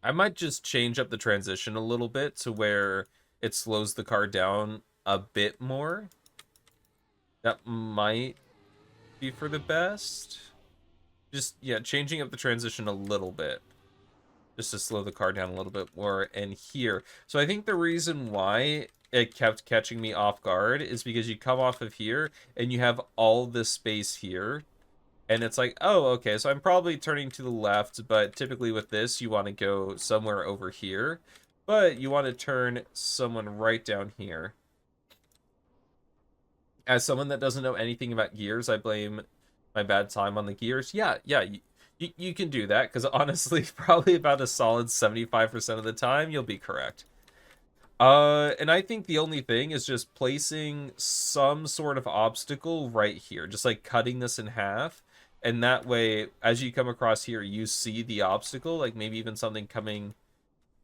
I might just change up the transition a little bit to where it slows the car down a bit more. That might be for the best. Just, yeah, changing up the transition a little bit. Just to slow the car down a little bit more. And here. So I think the reason why it kept catching me off guard is because you come off of here and you have all this space here. And it's like, oh, okay, so I'm probably turning to the left, but typically with this, you want to go somewhere over here. But you want to turn someone right down here. As someone that doesn't know anything about gears, I blame my bad time on the gears. Yeah, you can do that, because honestly, probably about a solid 75% of the time, you'll be correct. And I think the only thing is just placing some sort of obstacle right here, just like cutting this in half. And that way, as you come across here, you see the obstacle, like maybe even something coming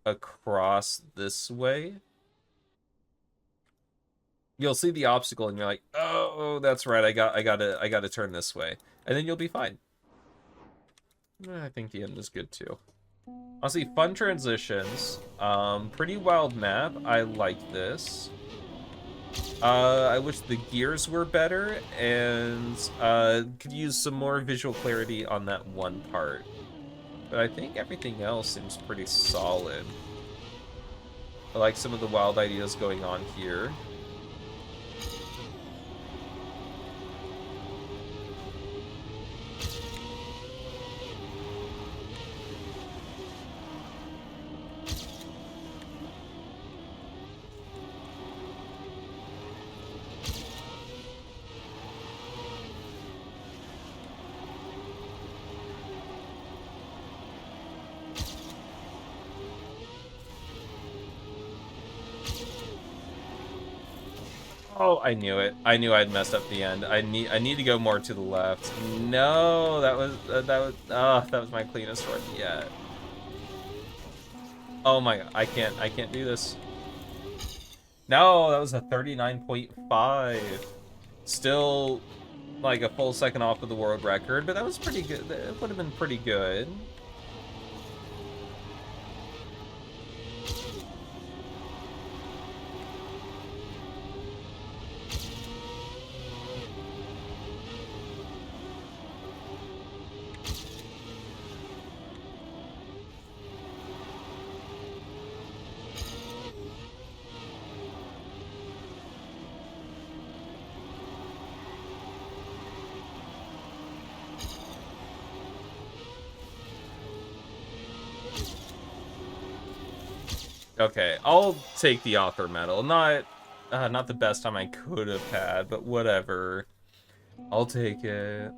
across this way. You'll see the obstacle and you're like, oh, that's right, I gotta turn this way. And then you'll be fine. I think the end is good too. Honestly, fun transitions. Pretty wild map. I like this. I wish the gears were better and could use some more visual clarity on that one part. But I think everything else seems pretty solid. I like some of the wild ideas going on here. Oh, I knew it. I knew I'd messed up the end. I need to go more to the left. No, that was my cleanest run yet. Oh my god, I can't do this. No, that was a 39.5. Still like a full second off of the world record, but that was pretty good. It would have been pretty good. Okay, I'll take the author medal. Not the best time I could have had, but whatever. I'll take it.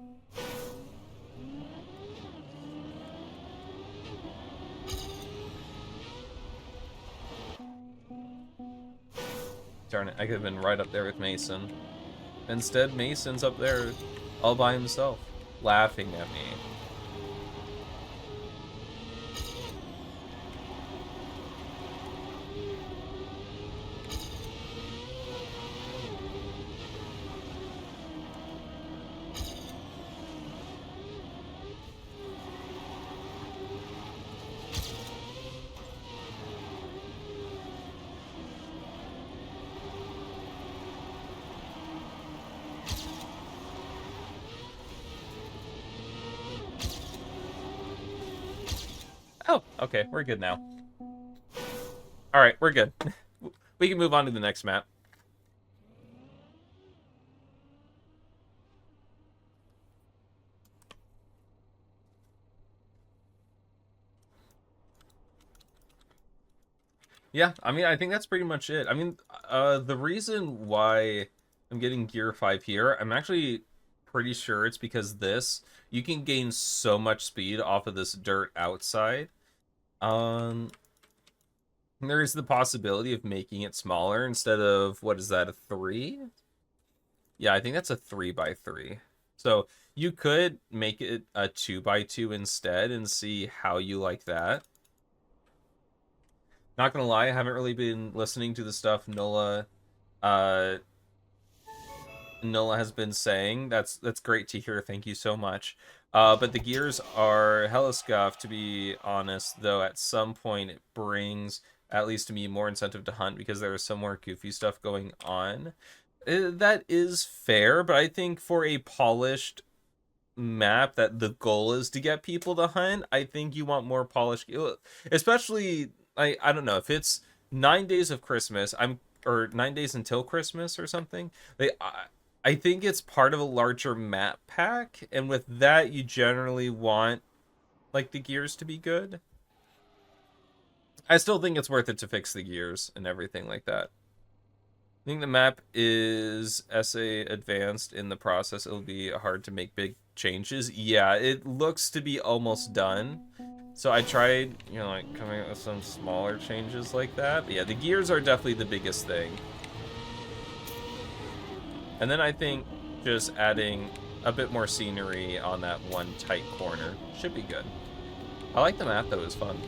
Darn it, I could have been right up there with Mason. Instead, Mason's up there all by himself, laughing at me. Oh, okay, we're good now. Alright, we're good. We can move on to the next map. Yeah, I mean, I think that's pretty much it. I mean, the reason why I'm getting Gear 5 here, I'm actually pretty sure it's because you can gain so much speed off of this dirt outside. There is the possibility of making it smaller instead of, what is that, a 3? Yeah, I think that's a 3x3. So you could make it a 2x2 instead and see how you like that. Not gonna lie, I haven't really been listening to the stuff Nola has been saying. That's great to hear. Thank you so much. But the gears are hella scuffed, to be honest, though at some point it brings, at least to me, more incentive to hunt because there is some more goofy stuff going on. That is fair, but I think for a polished map that the goal is to get people to hunt, I think you want more polished, especially, I don't know, if it's 9 days of Christmas, or 9 days until Christmas or something, I think it's part of a larger map pack, and with that, you generally want, like, the gears to be good. I still think it's worth it to fix the gears and everything like that. I think the map is SA advanced in the process. It'll be hard to make big changes. Yeah, it looks to be almost done. So I tried, like, coming up with some smaller changes like that. But yeah, the gears are definitely the biggest thing. And then I think just adding a bit more scenery on that one tight corner should be good. I like the map, though. It was fun.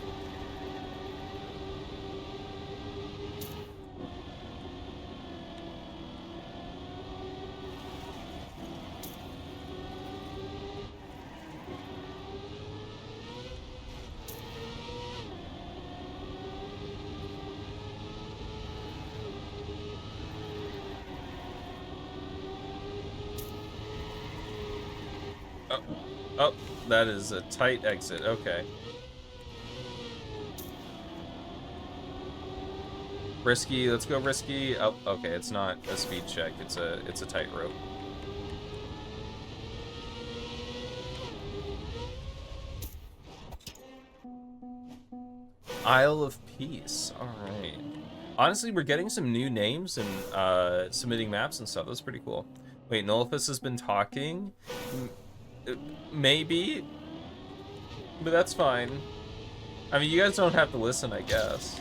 Oh, that is a tight exit. Okay. Risky. Let's go risky. Oh, okay. It's not a speed check. It's a tightrope. Isle of Peace. All right. Honestly, we're getting some new names and submitting maps and stuff. That's pretty cool. Wait, Nulifus has been talking. Maybe, but that's fine. I mean, you guys don't have to listen, I guess.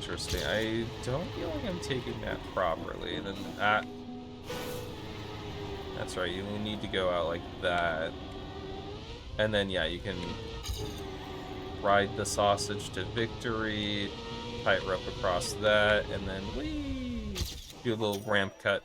interesting. I don't feel like I'm taking that properly. Then that's right, you need to go out like that. And then, yeah, you can ride the sausage to victory, tightrope across that, and then whee! Do a little ramp cut.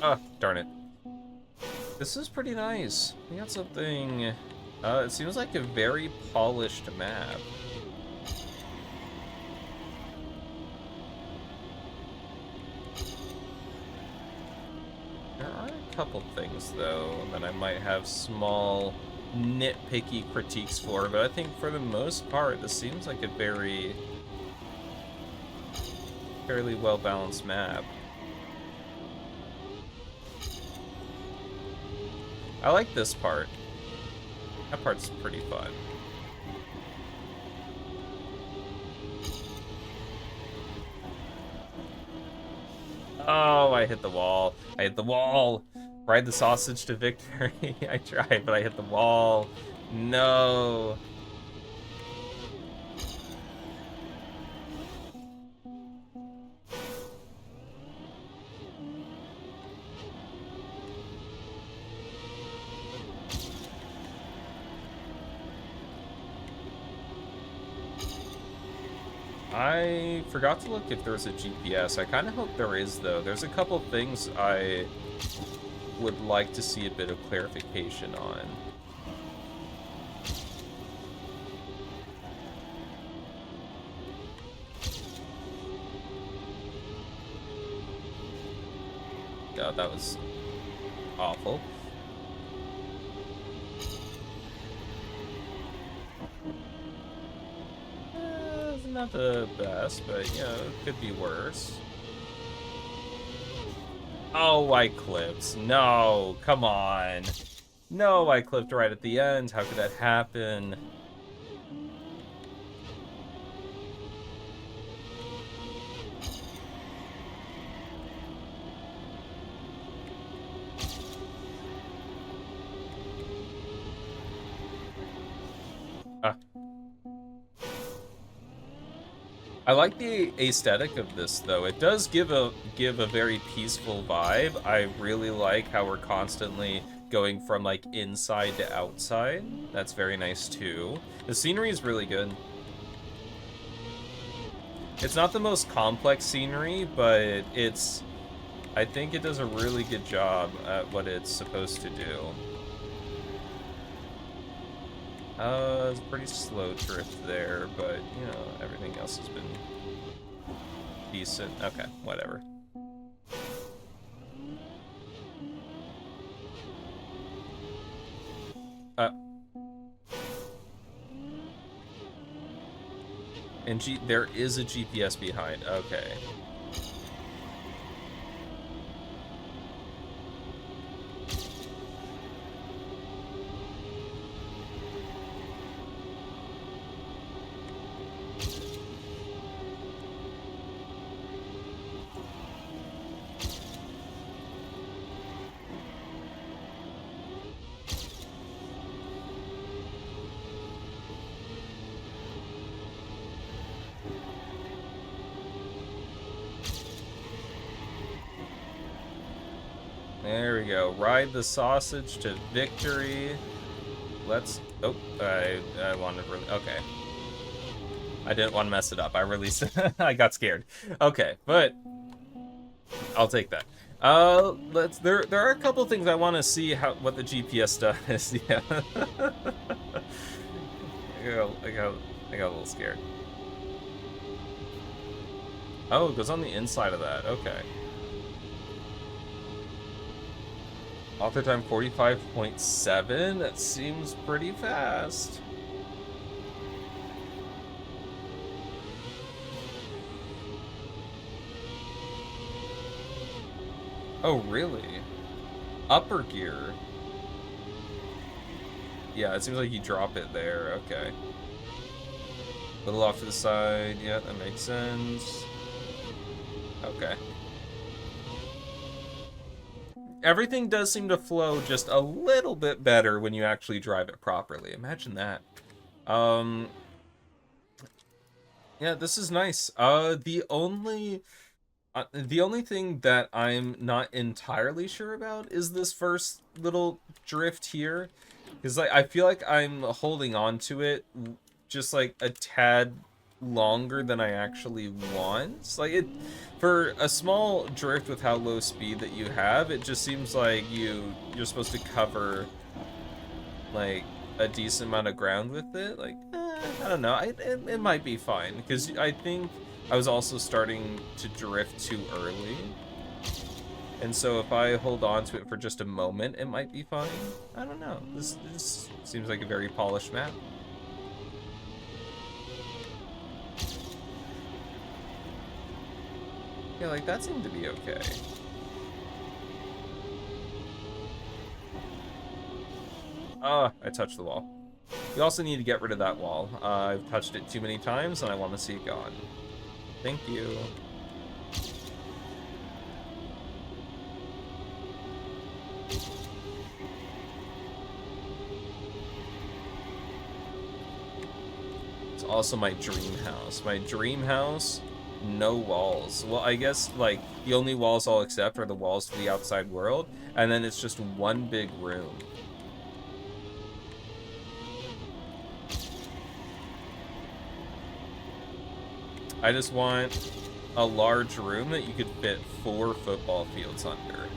Oh, darn it. This is pretty nice. We got something... it seems like a very polished map. There are a couple things, though, that I might have small, nitpicky critiques for, but I think for the most part, this seems like a fairly well-balanced map. I like this part. That part's pretty fun. Oh, I hit the wall. I hit the wall. Ride the sausage to victory. I tried, but I hit the wall. No. I forgot to look if there's a GPS. I kind of hope there is, though. There's a couple things I would like to see a bit of clarification on. God, that was awful. Not the best, but, you know, it could be worse. Oh, I clipped. No, come on. No, I clipped right at the end. How could that happen? I like the aesthetic of this, though. It does give a very peaceful vibe. I really like how we're constantly going from, like, inside to outside. That's very nice, too. The scenery is really good. It's not the most complex scenery, but I think it does a really good job at what it's supposed to do. It's a pretty slow drift there, but, you know, everything else has been decent. Okay, whatever. And there is a GPS behind. Okay. There we go. Ride the sausage to victory. Let's... Oh, I wanted to... Okay. I didn't want to mess it up. I released it. I got scared. Okay, but... I'll take that. There are a couple things I want to see what the GPS does. Yeah. I got a little scared. Oh, it goes on the inside of that. Okay. Author time 45.7? That seems pretty fast. Oh, really? Upper gear. Yeah, it seems like you drop it there. Okay. A little off to the side. Yeah, that makes sense. Okay. Everything does seem to flow just a little bit better when you actually drive it properly. Imagine that. Um, yeah, this is nice. The only thing that I'm not entirely sure about is this first little drift here, because like I feel like I'm holding on to it just like a tad longer than I actually want. Like it, for a small drift with how low speed that you have, it just seems like you're supposed to cover like a decent amount of ground with it. Like I don't know, it might be fine because I think I was also starting to drift too early. And so if I hold on to it for just a moment, it might be fine. I don't know. This seems like a very polished map. Yeah, like that seemed to be okay. I touched the wall. You also need to get rid of that wall. I've touched it too many times and I want to see it gone. Thank you. It's also my dream house. My dream house, no walls. Well, I guess like the only walls I'll accept are the walls to the outside world, and then it's just one big room. I just want a large room that you could fit 4 football fields under.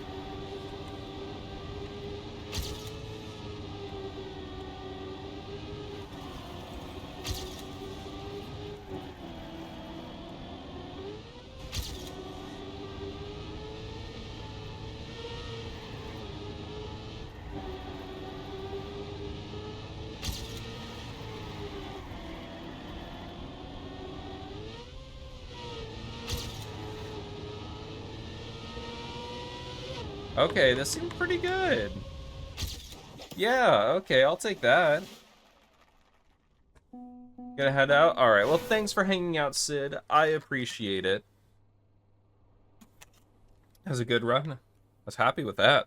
Okay, this seemed pretty good. Yeah, okay, I'll take that. Gonna head out? Alright, well, thanks for hanging out, Sid. I appreciate it. That was a good run. I was happy with that.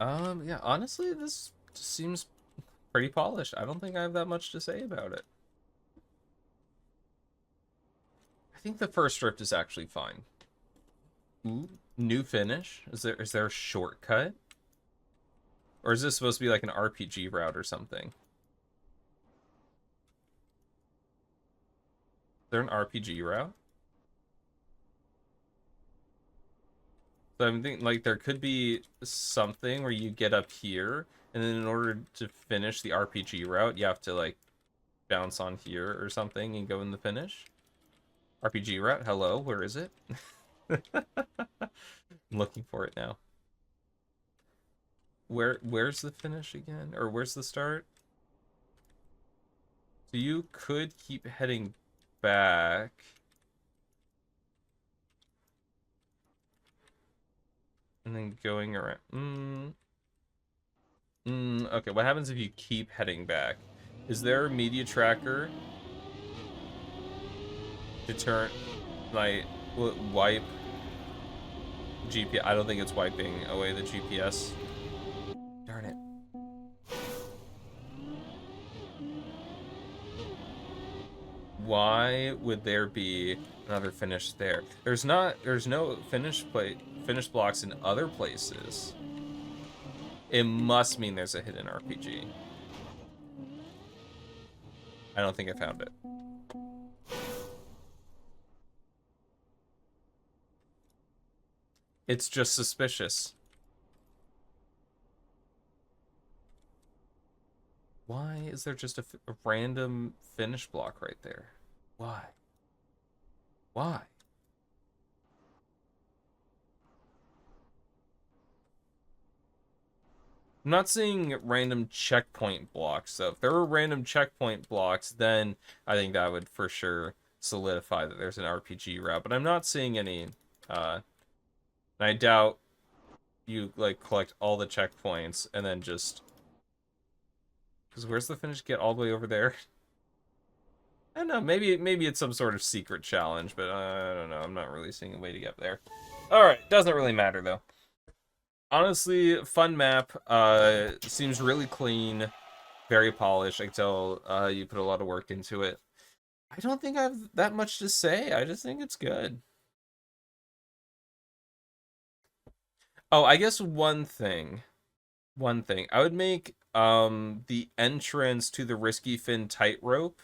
Yeah, honestly, this just seems pretty polished. I don't think I have that much to say about it. I think the first drift is actually fine. Ooh, new finish? Is there a shortcut? Or is this supposed to be like an RPG route or something? Is there an RPG route? So I'm thinking like there could be something where you get up here, and then in order to finish the RPG route, you have to like bounce on here or something and go in the finish. RPG route, hello, where is it? I'm looking for it now. Where's the finish again? Or where's the start? So you could keep heading back. And then going around. Okay, what happens if you keep heading back? Is there a media tracker to turn, like, will it wipe GPS? I don't think it's wiping away the GPS. Darn it. Why would there be another finish there? There's no finish blocks in other places. It must mean there's a hidden RPG. I don't think I found it. It's just suspicious. Why is there just a random finish block right there? Why? Why? I'm not seeing random checkpoint blocks, so if there were random checkpoint blocks, then I think that would for sure solidify that there's an RPG route, but I'm not seeing any, and I doubt you like collect all the checkpoints and then just, because where's the finish? Get all the way over there. I don't know. Maybe it's some sort of secret challenge, but I don't know. I'm not really seeing a way to get there. All right, doesn't really matter though. Honestly, fun map. Seems really clean, very polished. I can tell you put a lot of work into it. I don't think I have that much to say. I just think it's good. Oh, I guess one thing I would make the entrance to the Risky Fin tightrope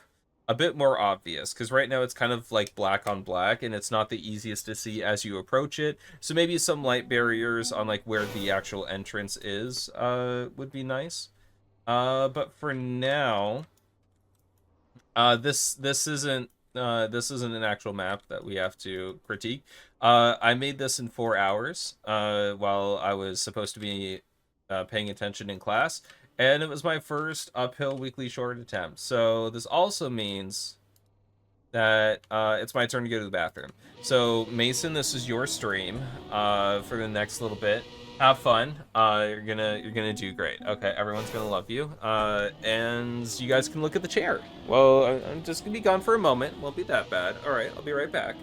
a bit more obvious, because right now it's kind of like black on black and it's not the easiest to see as you approach it. So maybe some light barriers on like where the actual entrance is would be nice. But for now, this isn't an actual map that we have to critique. I made this in 4 hours while I was supposed to be paying attention in class, and it was my first uphill weekly short attempt. So this also means that it's my turn to go to the bathroom. So Mason, this is your stream for the next little bit. Have fun. You're gonna do great. Okay, everyone's gonna love you. And you guys can look at the chair. Well, I'm just gonna be gone for a moment. Won't be that bad. All right, I'll be right back.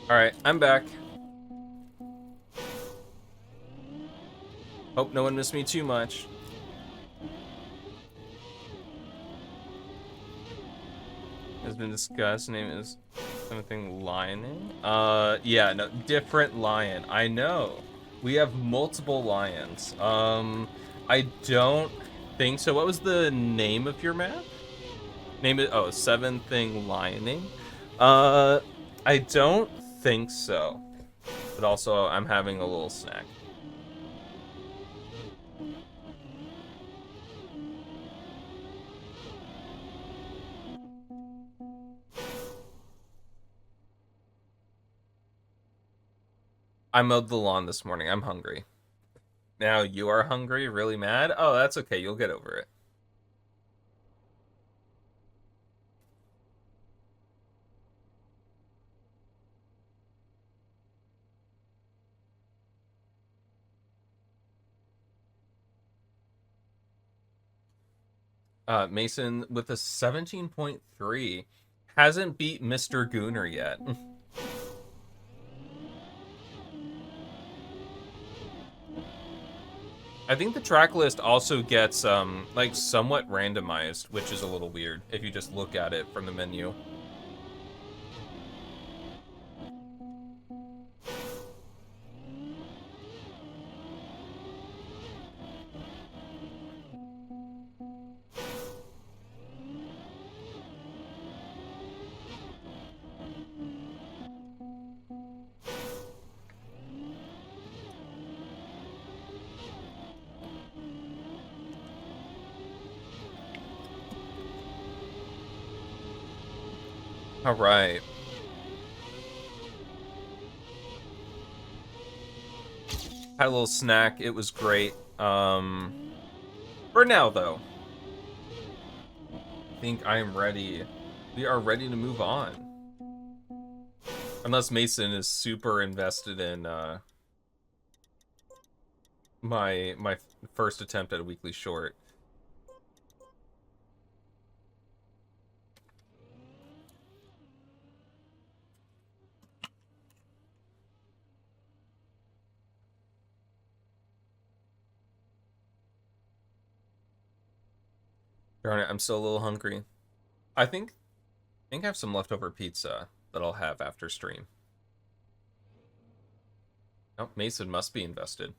All right, I'm back. Hope no one missed me too much. Has been discussed. Name is something lioning. Yeah, no, different lion. I know. We have multiple lions. I don't think so. What was the name of your map? Name it. Oh, Seven Thing Lioning. Uh, I don't think so. But also, I'm having a little snack. I mowed the lawn this morning. I'm hungry. Now you are hungry, really mad? Oh, that's okay. You'll get over it. Mason with a 17.3 hasn't beat Mr. Gooner yet. I think the track list also gets like somewhat randomized, which is a little weird if you just look at it from the menu. All right. Had a little snack. It was great. For now though, I think I am ready. We are ready to move on. Unless Mason is super invested in my first attempt at a weekly short. Darn it, I'm still a little hungry. I think I have some leftover pizza that I'll have after stream. Oh, Mason must be invested.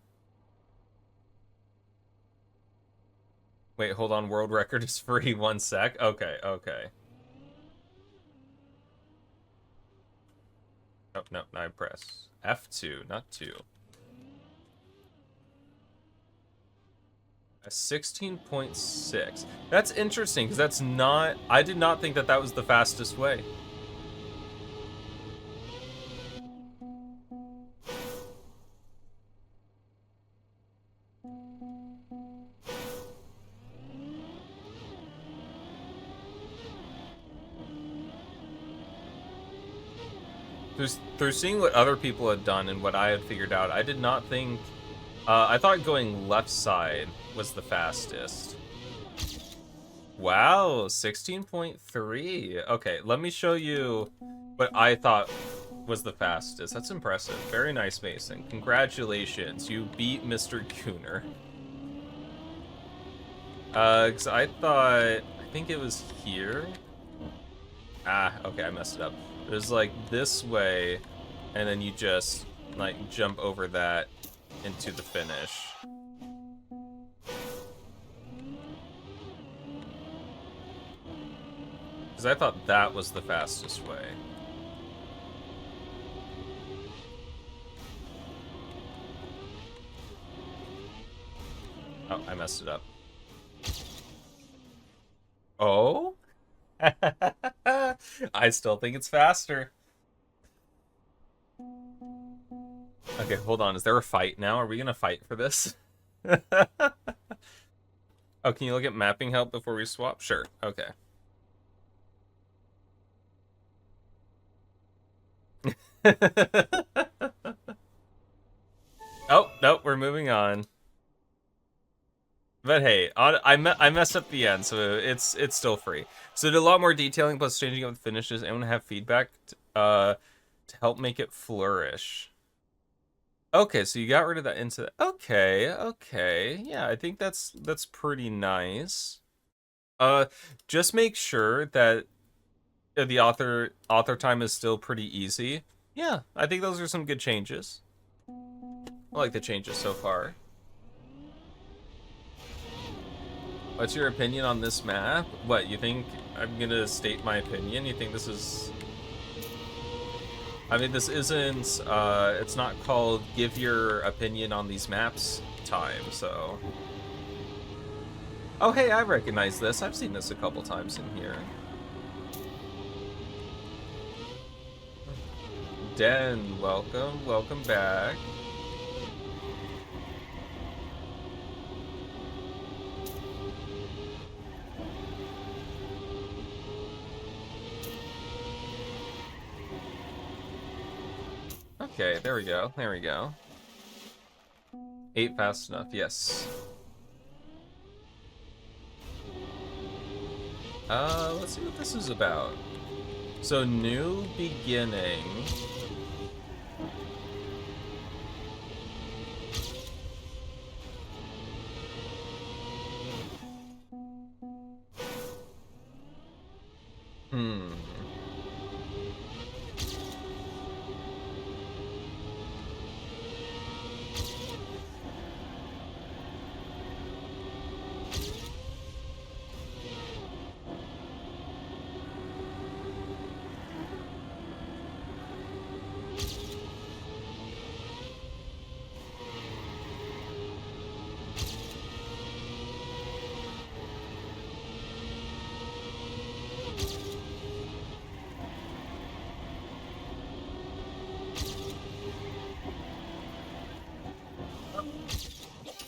Wait, hold on. World record is free. 1 sec. Okay, okay. Oh, no, I press F2, not 2. A 16.6. That's interesting, because that's not... I did not think that that was the fastest way. Through seeing what other people had done and what I had figured out, I did not think... I thought going left side was the fastest. Wow, 16.3. Okay, let me show you what I thought was the fastest. That's impressive. Very nice, Mason. Congratulations. You beat Mr. Cooner. Because I think it was here. Ah, okay, I messed it up. It was like this way, and then you just, like, jump over that into the finish. Because I thought that was the fastest way. Oh, I messed it up. Oh? I still think it's faster. Okay, hold on. Is there a fight now? Are we gonna fight for this? Oh, can you look at mapping help before we swap? Sure. Okay. Oh, nope, we're moving on. But hey, I messed up the end, so it's still free. So did a lot more detailing plus changing up the finishes. Anyone have feedback to help make it flourish? Okay, so you got rid of that into okay, okay. Yeah, I think that's pretty nice. Just make sure that the author time is still pretty easy. Yeah, I think those are some good changes. I like the changes so far. What's your opinion on this map? What, you think I'm gonna state my opinion? You think this is... I mean, this isn't, it's not called give your opinion on these maps time, so... Oh, hey, I recognize this. I've seen this a couple times in here. Den, welcome. Welcome back. Okay, there we go. There we go. 8 fast enough, yes. Let's see what this is about. So, new beginning.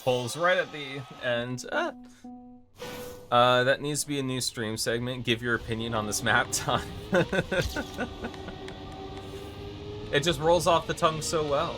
pulls right at the end. That needs to be a new stream segment. Give your opinion on this map time. It just rolls off the tongue so well.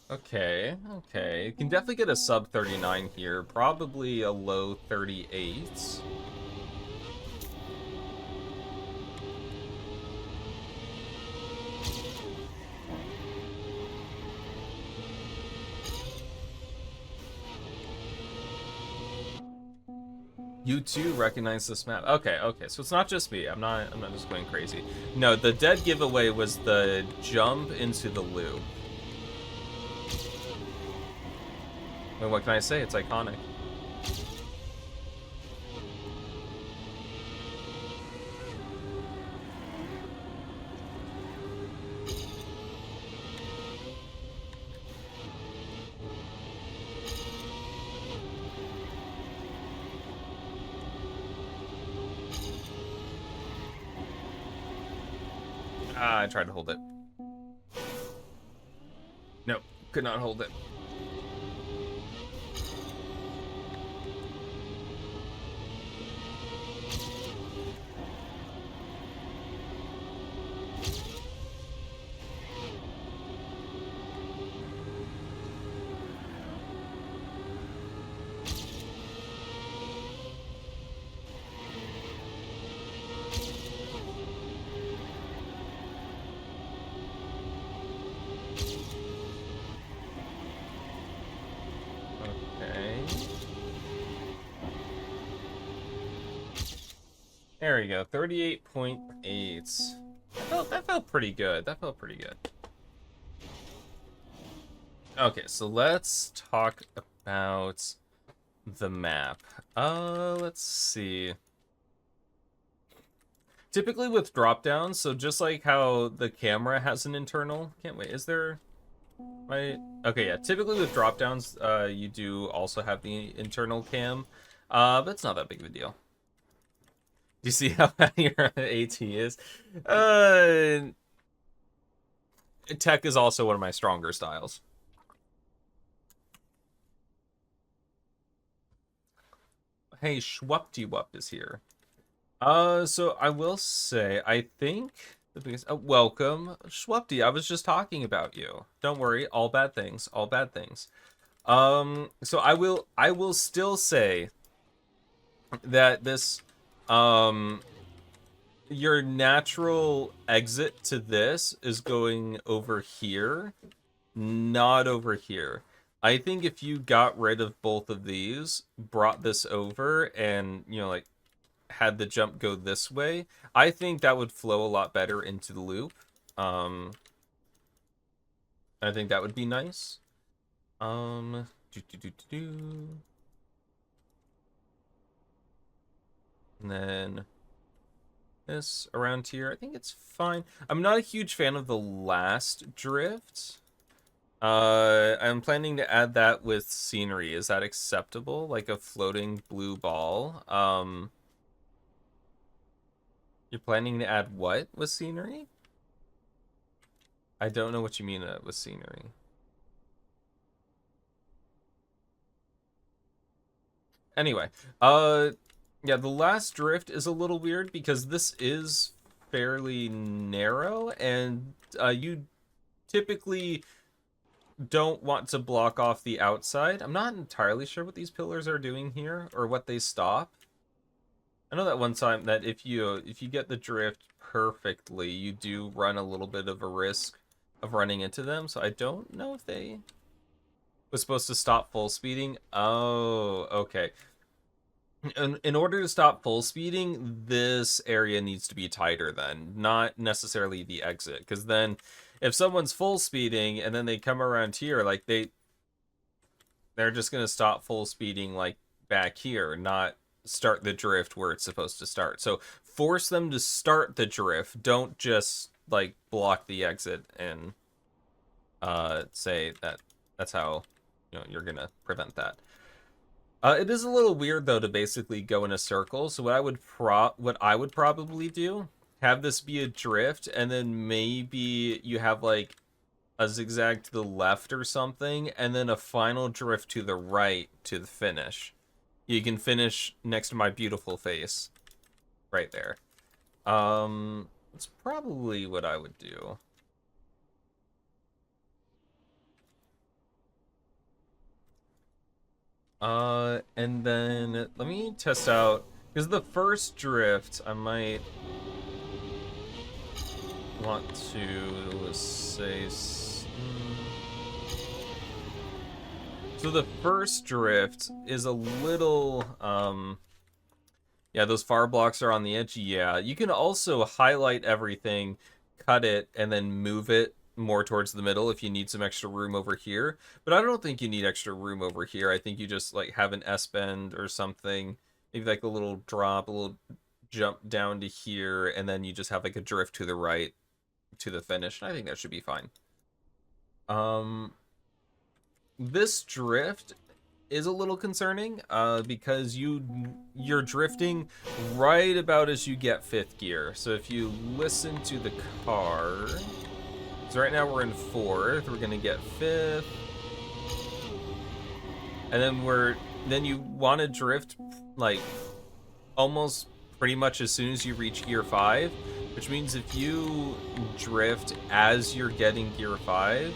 Okay, okay. You can definitely get a sub 39 here. Probably a low 38. You too recognize this map. Okay, okay. So it's not just me. I'm not just going crazy. No, the dead giveaway was the jump into the loop. I mean, what can I say? It's iconic. I tried to hold it. Nope, could not hold it. There we go, 38.8. That felt pretty good. That felt pretty good. Okay, so let's talk about the map. Let's see. Typically with drop downs, so just like how the camera has an internal. Can't wait. Is there? Right. Okay, yeah. Typically with drop downs, you do also have the internal cam, but it's not that big of a deal. Do you see how bad your AT is? Tech is also one of my stronger styles. Hey, Schwupty-Wup is here. So I will say, I think the biggest... welcome, Schwupty. I was just talking about you. Don't worry, all bad things, all bad things. So I will still say that this, your natural exit to this is going over here, not over here. I think if you got rid of both of these, brought this over, and, you know, like, had the jump go this way, I think that would flow a lot better into the loop. I think that would be nice. And then this around here, I think it's fine. I'm not a huge fan of the last drift. I'm planning to add that with scenery. Is that acceptable? Like a floating blue ball? You're planning to add what with scenery? I don't know what you mean with scenery. Anyway, yeah, the last drift is a little weird because this is fairly narrow, and you typically don't want to block off the outside. I'm not entirely sure what these pillars are doing here or what they stop. I know that one time that if you get the drift perfectly, you do run a little bit of a risk of running into them. So I don't know if they was supposed to stop full speeding. Oh, okay. In order to stop full speeding, this area needs to be tighter then, not necessarily the exit. Because then if someone's full speeding and then they come around here, like They're just going to stop full speeding like back here, not start the drift where it's supposed to start. So force them to start the drift. Don't just like block the exit and say that that's how you're going to prevent that. It is a little weird though to basically go in a circle. So what I would probably do, have this be a drift, and then maybe you have like a zigzag to the left or something, and then a final drift to the right to the finish. You can finish next to my beautiful face, right there. That's probably what I would do. And then let me test out, because the first drift, I might want to say, so the first drift is a little, yeah, those far blocks are on the edge. Yeah, you can also highlight everything, cut it, and then move it more towards the middle if you need some extra room over here. But I don't think you need extra room over here. I think you just like have an S-bend or something, maybe like a little drop, a little jump down to here, and then you just have like a drift to the right to the finish. I think that should be fine. This drift is a little concerning because you're drifting right about as you get fifth gear. So if you listen to the car, so right now we're in fourth, we're gonna get fifth, and then you want to drift like almost pretty much as soon as you reach gear 5, which means if you drift as you're getting gear 5,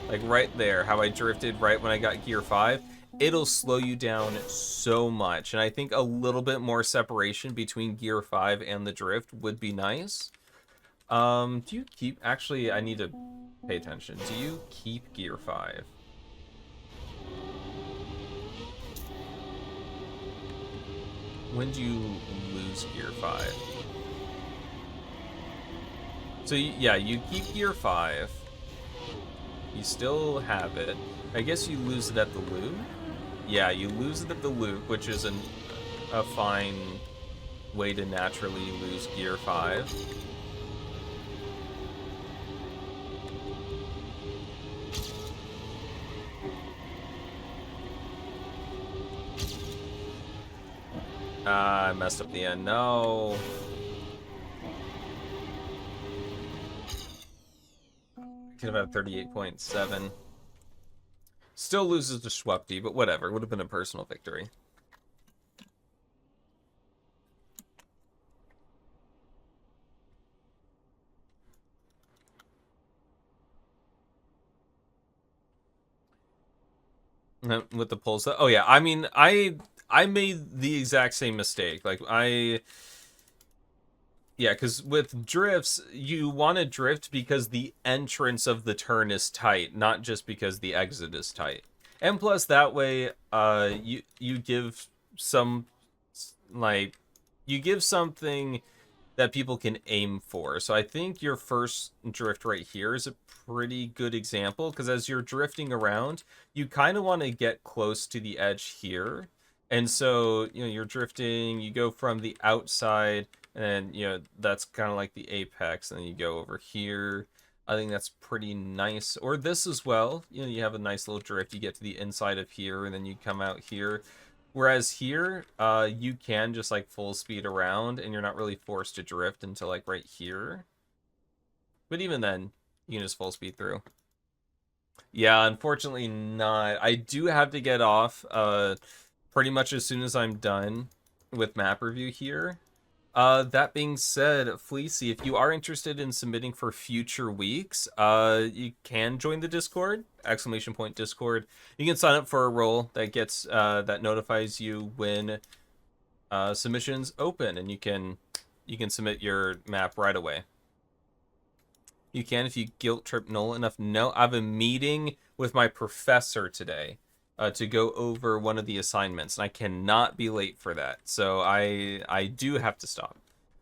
like right there, how I drifted right when I got gear 5, it'll slow you down so much. And I think a little bit more separation between gear 5 and the drift would be nice. Do you keep, actually, I need to pay attention. Do you keep gear 5? When do you lose gear 5? So yeah, you keep gear 5. You still have it. I guess you lose it at the loop. Yeah, you lose it at the loop, which is a fine way to naturally lose gear 5. I messed up the end. No. Could have had 38.7. Still loses to Schwepti, but whatever. It would have been a personal victory. With the pulls. Oh yeah, I mean, I made the exact same mistake. Like yeah, because with drifts, you want to drift because the entrance of the turn is tight, not just because the exit is tight. And plus, that way, you give some, like, you give something that people can aim for. So I think your first drift right here is a pretty good example, because as you're drifting around, you kind of want to get close to the edge here. And so, you're drifting, you go from the outside, and that's kind of like the apex, and then you go over here. I think that's pretty nice. Or this as well. You have a nice little drift. You get to the inside of here, and then you come out here. Whereas here, you can just like full speed around, and you're not really forced to drift until like right here. But even then, you can just full speed through. Yeah, unfortunately not. I do have to get off pretty much as soon as I'm done with map review here. That being said, Fleecy, if you are interested in submitting for future weeks, you can join the Discord, !Discord. You can sign up for a role that gets that notifies you when submissions open, and you can submit your map right away. You can if you guilt trip Nola enough. No, I have a meeting with my professor today to go over one of the assignments, and I cannot be late for that. So I do have to stop.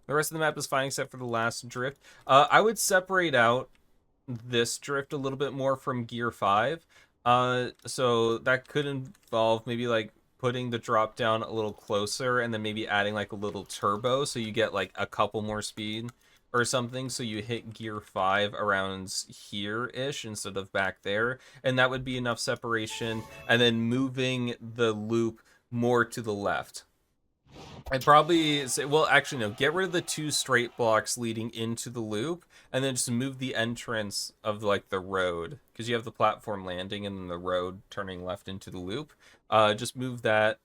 The rest of the map is fine except for the last drift. I would separate out this drift a little bit more from Gear 5. So that could involve maybe like putting the drop down a little closer and then maybe adding like a little turbo so you get like a couple more speed or something, so you hit gear 5 around here-ish instead of back there, and that would be enough separation, and then moving the loop more to the left. I'd probably say, well, actually, no, get rid of the 2 straight blocks leading into the loop, and then just move the entrance of, like, the road, because you have the platform landing and then the road turning left into the loop. Just move that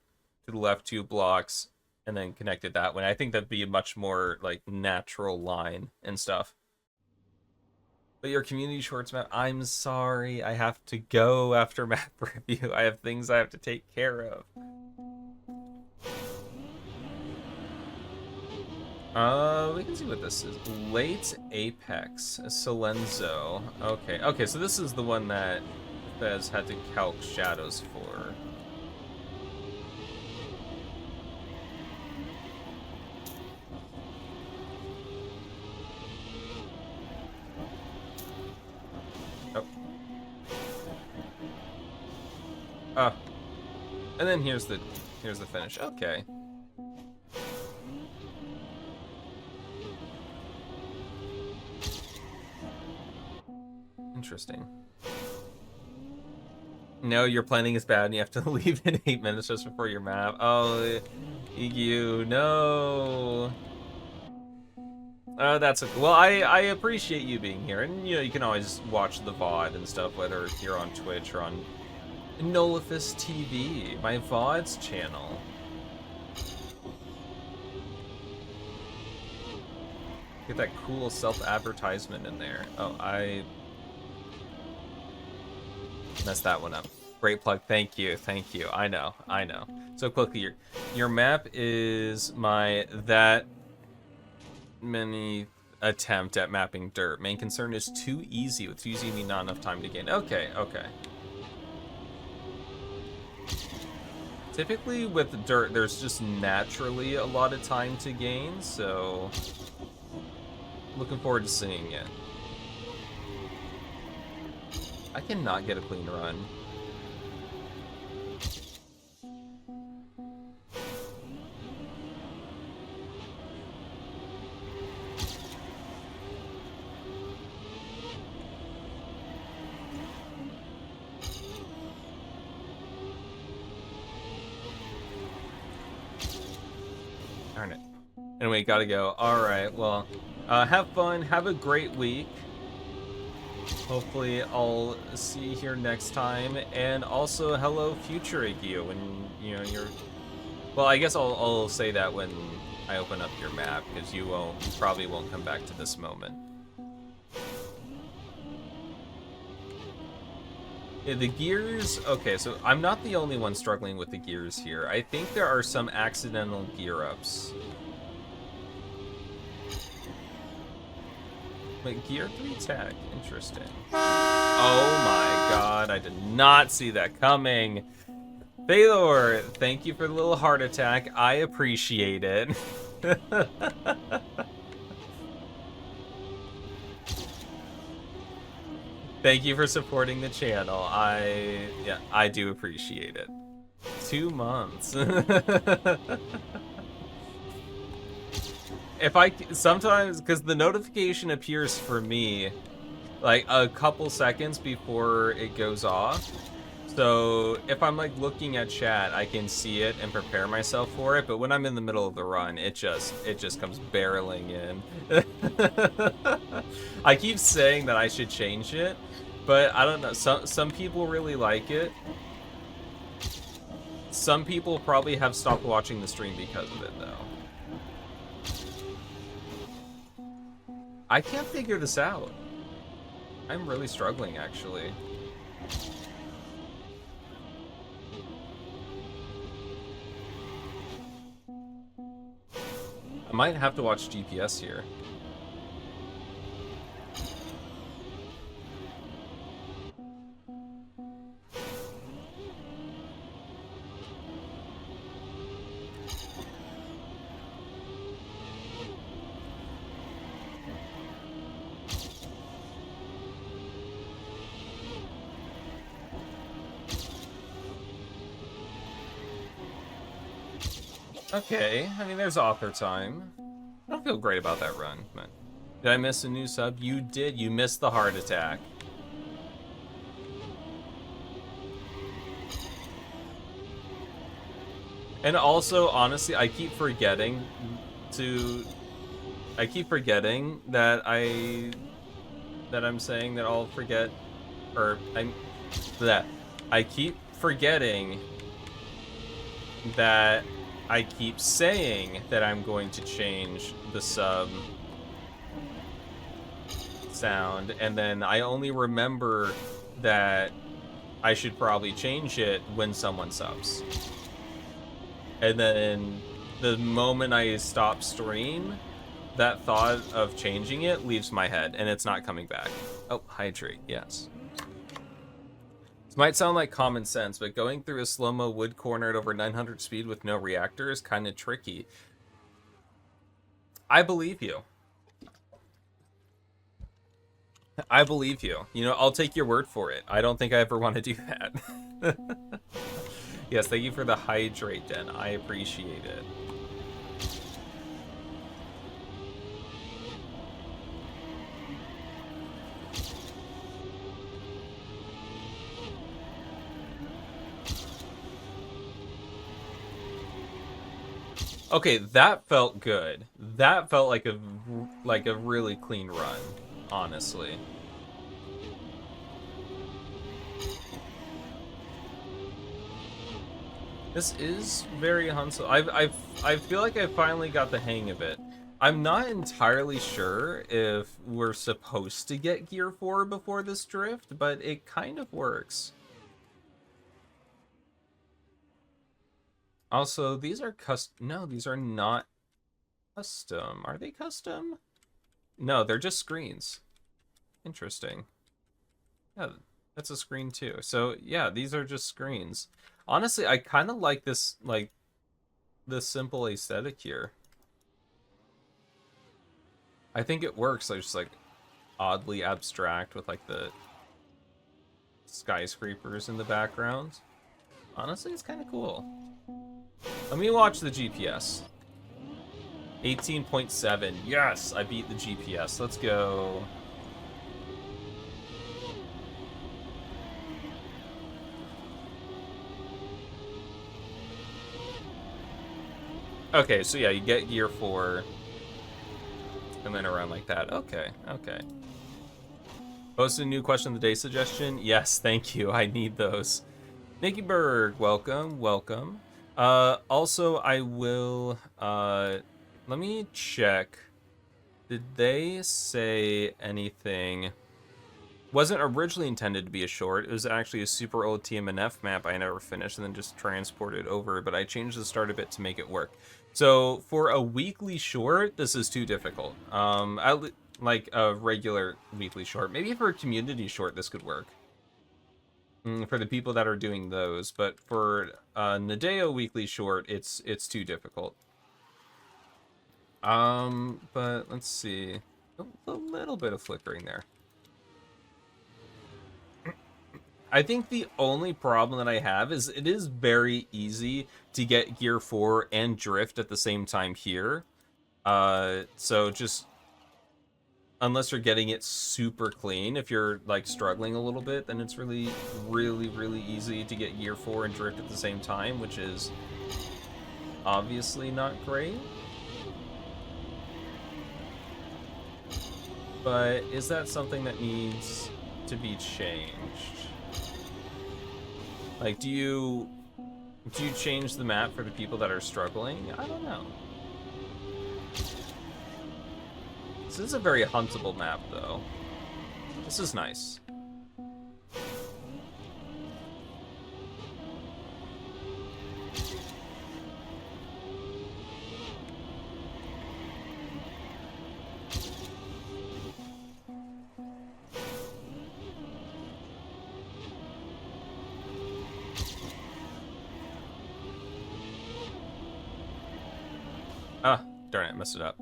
to the left 2 blocks, and then connect it that way. I think that'd be a much more, like, natural line and stuff. But your community shorts map, I'm sorry, I have to go after map review. I have things I have to take care of. We can see what this is. Late Apex, Silenzo. Okay, so this is the one that Fez had to calc shadows for. Oh. And then here's the finish. Okay. Interesting. No, your planning is bad and you have to leave in 8 minutes just before your map. Oh, you no. That's okay. Well, I appreciate you being here, and you know you can always watch the VOD and stuff, whether you're on Twitch or on Nolifus TV, my VOD's channel. Get that cool self-advertisement in there. Oh, I messed that one up. Great plug. Thank you. I know. So quickly, your map is my that many attempt at mapping dirt. Main concern is too easy. With too easy, mean not enough time to gain. Okay. Typically with dirt, there's just naturally a lot of time to gain, so looking forward to seeing it. I cannot get a clean run. Darn it. Anyway, gotta go. Alright, well, have fun, have a great week. Hopefully I'll see you here next time, and also hello future Agio when you know you're. Well, I guess I'll say that when I open up your map, because you probably won't come back to this moment. Yeah, the gears. Okay, so I'm not the only one struggling with the gears here. I think there are some accidental gear ups. But gear 3 tech, interesting. Oh my god, I did not see that coming. Baylor, thank you for the little heart attack. I appreciate it. Thank you for supporting the channel. I do appreciate it. 2 months. If I sometimes, because the notification appears for me like a couple seconds before it goes off, so if I'm like looking at chat, I can see it and prepare myself for it, but when I'm in the middle of the run, it just comes barreling in. I keep saying that I should change it, but I don't know, some people really like it. Some people probably have stopped watching the stream because of it, though. I can't figure this out. I'm really struggling, actually. I might have to watch GPS here. Okay, I mean, there's author time. I don't feel great about that run, but... Did I miss a new sub? You did. You missed the heart attack. And also, honestly, I keep forgetting that I'm saying that I'll forget, or I keep forgetting that I keep saying that I'm going to change the sub sound, and then I only remember that I should probably change it when someone subs. And then the moment I stop stream, that thought of changing it leaves my head, and it's not coming back. Oh, hydrate, yes. This might sound like common sense, but going through a slow-mo wood corner at over 900 speed with no reactor is kind of tricky. I believe you. I believe you. You know, I'll take your word for it. I don't think I ever want to do that. Yes, thank you for the hydrate, Den. I appreciate it. Okay, that felt good. That felt like a really clean run, honestly. This is very Hansel. I feel like I finally got the hang of it. I'm not entirely sure if we're supposed to get Gear 4 before this drift, but it kind of works. Also, these are custom. No, these are not custom. Are they custom? No, they're just screens. Interesting. Yeah, that's a screen too. So yeah, these are just screens. Honestly, I kind of like this simple aesthetic here. I think it works. Like, just like oddly abstract with like the skyscrapers in the background. Honestly, it's kind of cool. Let me watch the GPS. 18.7. Yes, I beat the GPS. Let's go. Okay, so yeah, you get Gear 4. And then around like that. Okay, okay. Post a new question of the day suggestion? Yes, thank you. I need those. Nikki Berg, welcome, welcome. Also, I will, let me check. Did they say anything? Wasn't originally intended to be a short. It was actually a super old TMNF map I never finished and then just transported over, but I changed the start a bit to make it work. So for a weekly short, this is too difficult. Like a regular weekly short. Maybe for a community short, this could work. For the people that are doing those, but for Nadeo weekly short, it's too difficult. But let's see. A little bit of flickering there. I think the only problem that I have is it is very easy to get Gear 4 and Drift at the same time here. So just, unless you're getting it super clean, if you're like struggling a little bit, then it's really, really, really easy to get Gear 4 and Drift at the same time, which is obviously not great. But is that something that needs to be changed? Like, do you change the map for the people that are struggling? I don't know. This is a very huntable map, though. This is nice. Ah, darn it, messed it up.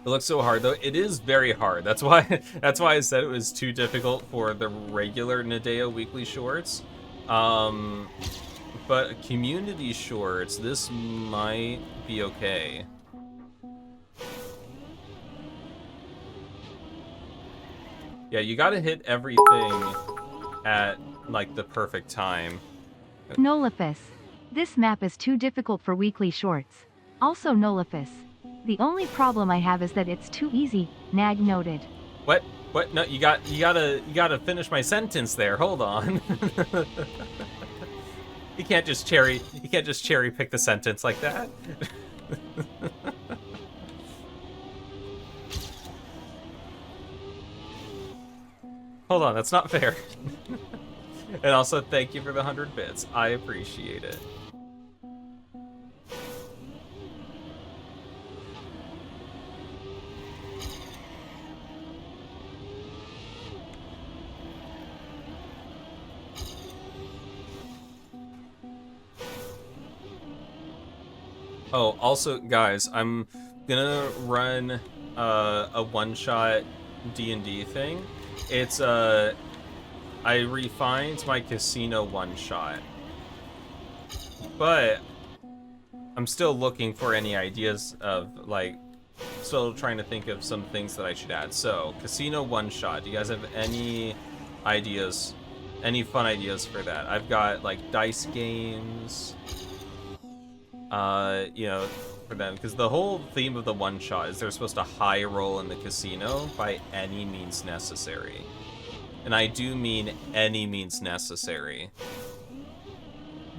It looks so hard, though. It is very hard. That's why I said it was too difficult for the regular Nadeo weekly shorts. But community shorts, this might be okay. Yeah, you gotta hit everything at, like, the perfect time. Nolifus. This map is too difficult for weekly shorts. Also Nolifus. The only problem I have is that it's too easy, Nag noted. What? What? No, you gotta finish my sentence there. Hold on. You can't just cherry pick the sentence like that. Hold on, that's not fair. And also, thank you for the 100 bits. I appreciate it. Oh, also, guys, I'm gonna run a one-shot D&D thing. It's I refined my casino one-shot, but I'm still looking for any ideas of, like, still trying to think of some things that I should add. So, casino one-shot. Do you guys have any ideas, any fun ideas for that? I've got, like, dice games, you know, for them, because the whole theme of the one-shot is they're supposed to high roll in the casino by any means necessary. And I do mean any means necessary.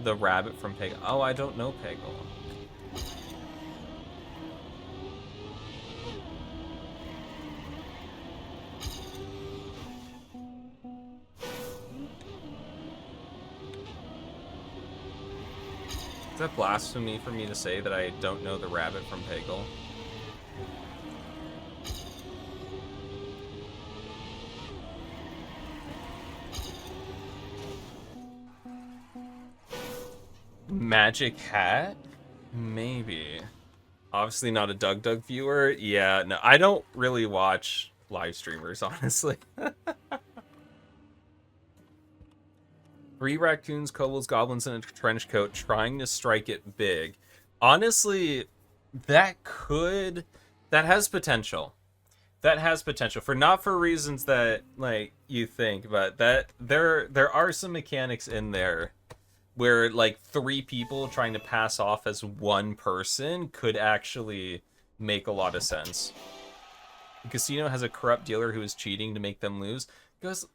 The rabbit from Peggle. Oh, I don't know Peggle. Is that blasphemy for me to say that I don't know the rabbit from Peggle? Magic Hat? Maybe. Obviously not a Doug viewer. Yeah, no, I don't really watch live streamers, honestly. 3 raccoons, kobolds, goblins in a trench coat trying to strike it big. Honestly, that has potential. That has potential for not for reasons that, like, you think, but that there are some mechanics in there where, like, 3 people trying to pass off as one person could actually make a lot of sense. The casino has a corrupt dealer who is cheating to make them lose. Because,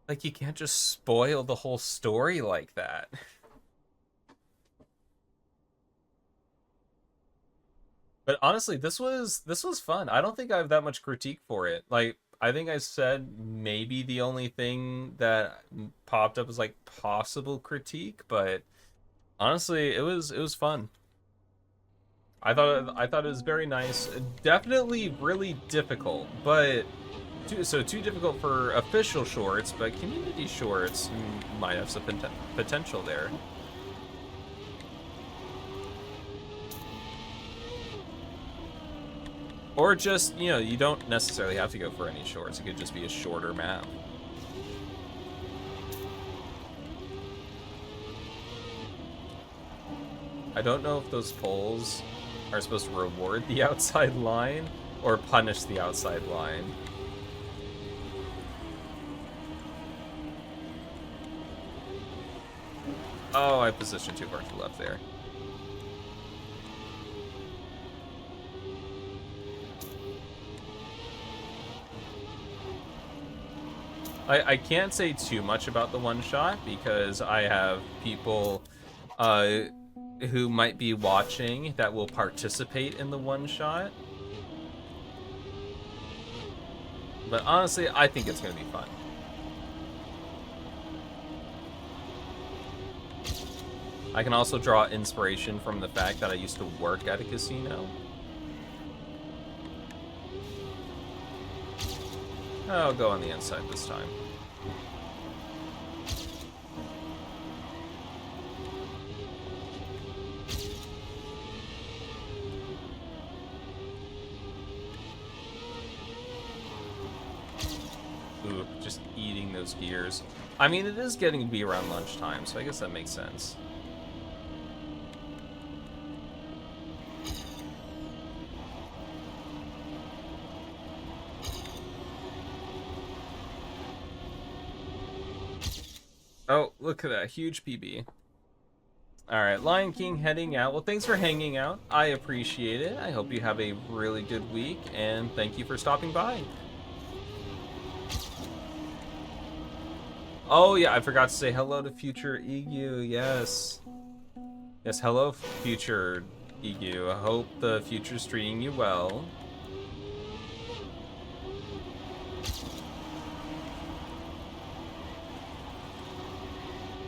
like, you can't just spoil the whole story like that. But honestly, this was fun. I don't think I have that much critique for it. Like, I think I said maybe the only thing that popped up was, like, possible critique, but honestly, it was fun. I thought it was very nice. Definitely really difficult, but too difficult for official shorts, but community shorts might have some potential there. Or just, you know, you don't necessarily have to go for any shorts. It could just be a shorter map. I don't know if those polls are supposed to reward the outside line or punish the outside line. Oh, I positioned too far to the left there. I can't say too much about the one shot because I have people who might be watching that will participate in the one shot. But honestly, I think it's going to be fun. I can also draw inspiration from the fact that I used to work at a casino. I'll go on the inside this time. Ooh, just eating those gears. I mean, it is getting to be around lunchtime, so I guess that makes sense. Oh, look at that huge PB. All right, Lion King heading out. Well, thanks for hanging out. I appreciate it. I hope you have a really good week, and thank you for stopping by. Oh yeah, I forgot to say hello to future EU. Yes. Yes, hello future EU. I hope the future's treating you well.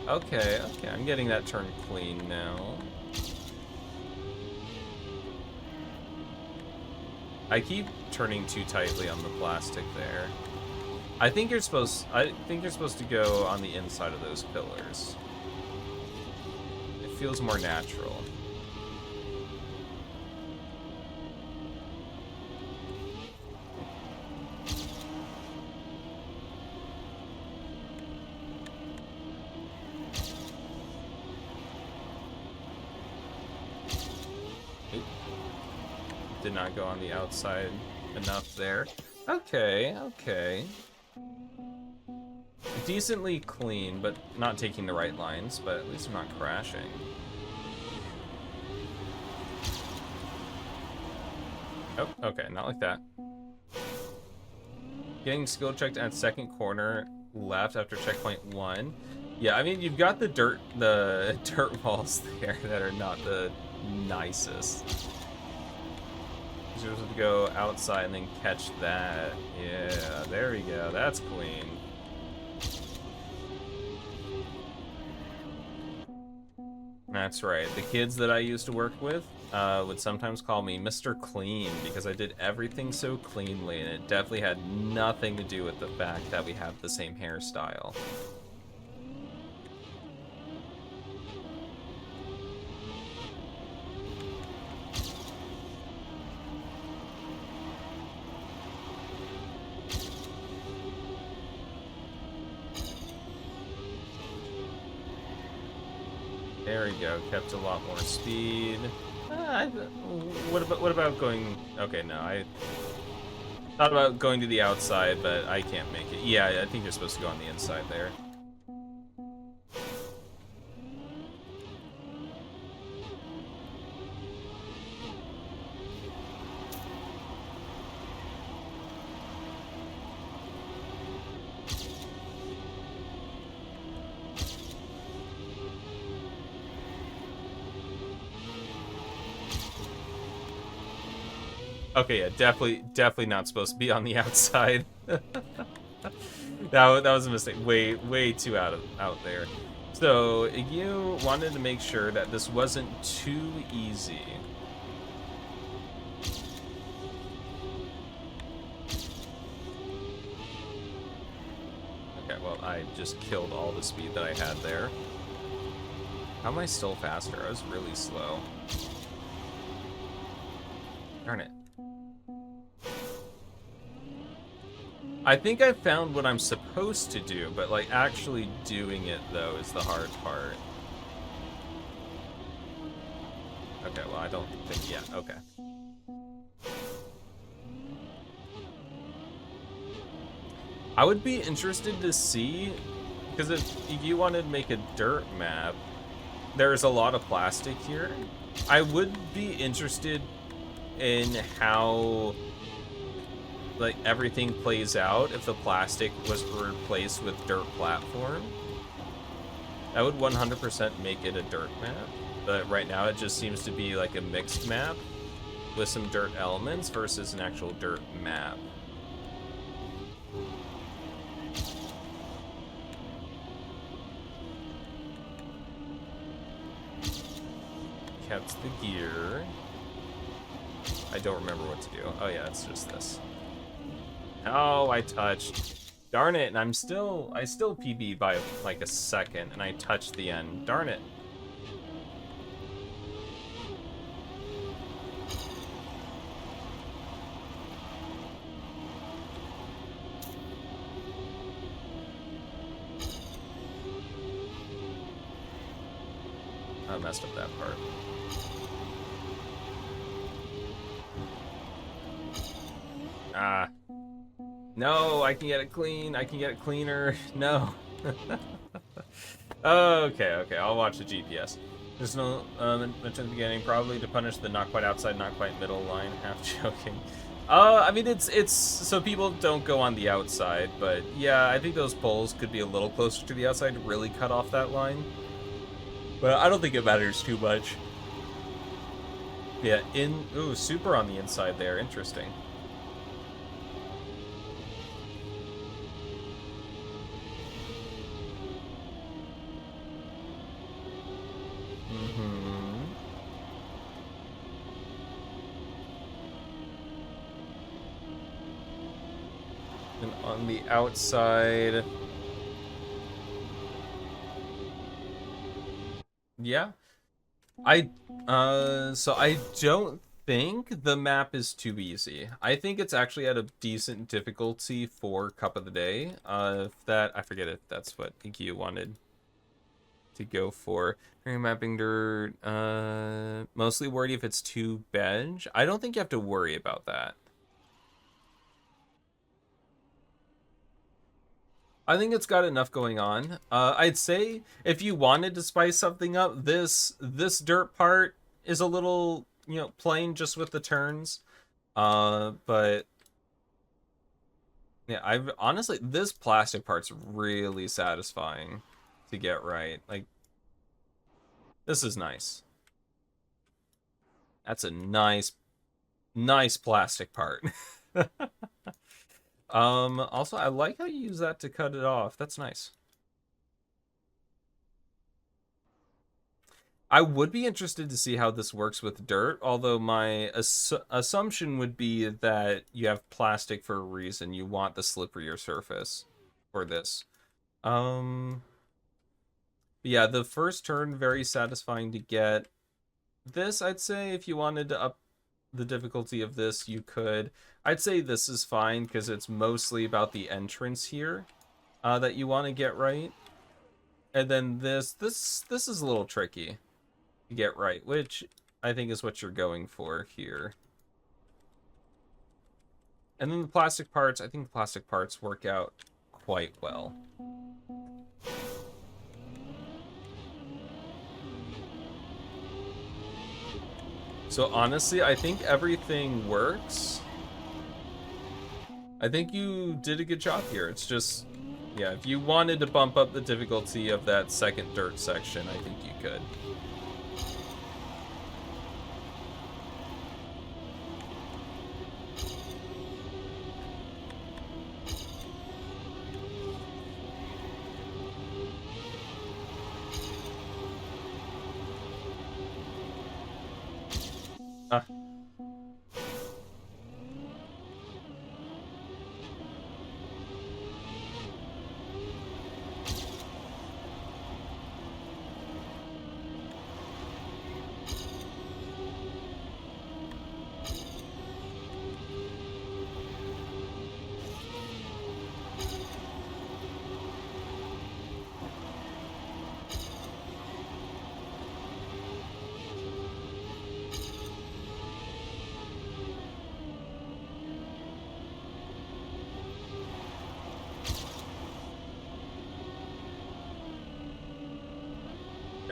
Okay, okay, I'm getting that turned clean now. I keep turning too tightly on the plastic there. I think you're supposed to go on the inside of those pillars. It feels more natural. Oop. Did not go on the outside enough there. Okay, okay. Decently clean, but not taking the right lines, but at least I'm not crashing. Oh, okay, not like that. Getting skill checked at second corner left after checkpoint 1. Yeah, I mean, you've got the dirt walls there that are not the nicest. You're supposed to go outside and then catch that. Yeah, there we go. That's clean. That's right. The kids that I used to work with would sometimes call me Mr. Clean because I did everything so cleanly, and it definitely had nothing to do with the fact that we have the same hairstyle. There we go. Kept a lot more speed. What about going? Okay, no, I thought about going to the outside, but I can't make it. Yeah, I think you're supposed to go on the inside there. Okay, yeah, definitely not supposed to be on the outside. That was a mistake. Way too out there. So you wanted to make sure that this wasn't too easy. Okay, well, I just killed all the speed that I had there. How am I still faster? I was really slow. Darn it. I think I found what I'm supposed to do, but like actually doing it though is the hard part. Okay, well I don't think, yeah, okay. I would be interested to see, because if you wanted to make a dirt map, there's a lot of plastic here. I would be interested in how like everything plays out if the plastic was replaced with dirt platform. That would 100% make it a dirt map, but right now it just seems to be like a mixed map with some dirt elements versus an actual dirt map. Kept the gear. I don't remember what to do. Oh yeah, it's just this. Oh, I touched. Darn it, and I still PB'd by like a second, and I touched the end. Darn it. I messed up that part. Ah. No, I can get it clean. I can get it cleaner. No. Okay, I'll watch the GPS. There's no mention at the beginning, probably to punish the not quite outside, not quite middle line. Half joking. I mean it's so people don't go on the outside, but yeah, I think those poles could be a little closer to the outside to really cut off that line. But I don't think it matters too much. Yeah, super on the inside there. Interesting. Mm-hmm. And on the outside, yeah. So I don't think the map is too easy. I think it's actually at a decent difficulty for Cup of the Day. If that, I forget if that's what Inky wanted to go for. Mapping dirt, mostly worried if it's too bench. I don't think you have to worry about that. I think it's got enough going on. I'd say if you wanted to spice something up, this dirt part is a little, plain just with the turns. But yeah, I've honestly this plastic part's really satisfying to get right. Like this is nice. That's a nice plastic part. Also I like how you use that to cut it off. That's nice. I would be interested to see how this works with dirt, although my assumption would be that you have plastic for a reason. You want the slipperier surface for this. Yeah, the first turn, very satisfying to get. This, I'd say, if you wanted to up the difficulty of this, you could. I'd say this is fine because it's mostly about the entrance here that you want to get right. And then this is a little tricky to get right, which I think is what you're going for here. And then the plastic parts, I think the plastic parts work out quite well. So honestly, I think everything works. I think you did a good job here. It's just, yeah, if you wanted to bump up the difficulty of that second dirt section, I think you could. Ah.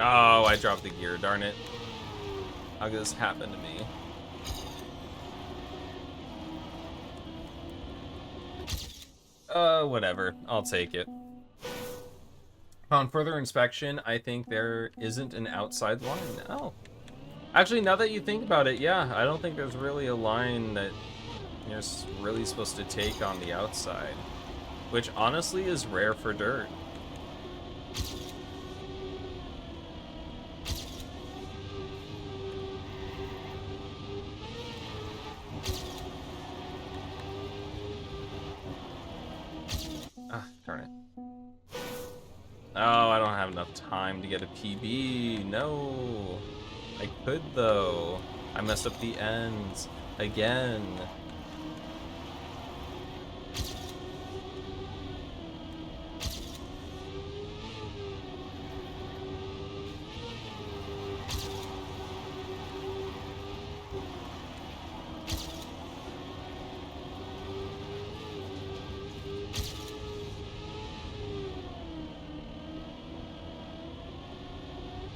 Oh, I dropped the gear, darn it. How could this happen to me? Whatever. I'll take it. On further inspection, I think there isn't an outside line. Oh. Actually, now that you think about it, yeah, I don't think there's really a line that you're really supposed to take on the outside. Which honestly is rare for dirt. Ah, darn it. Oh, I don't have enough time to get a PB. No. I could, though. I messed up the ends. Again.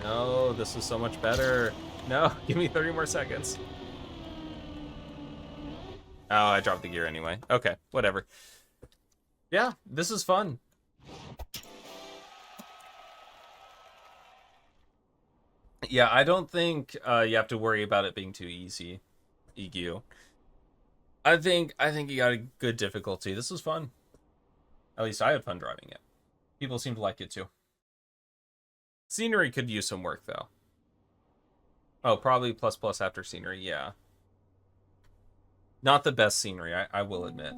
No, this is so much better. No, give me 30 more seconds. Oh, I dropped the gear anyway. Okay, whatever. Yeah, this is fun. Yeah, I don't think you have to worry about it being too easy, EQ. I think you got a good difficulty. This was fun. At least I had fun driving it. People seem to like it too. Scenery could use some work though. Oh, probably plus plus after scenery, yeah. Not the best scenery, I will admit.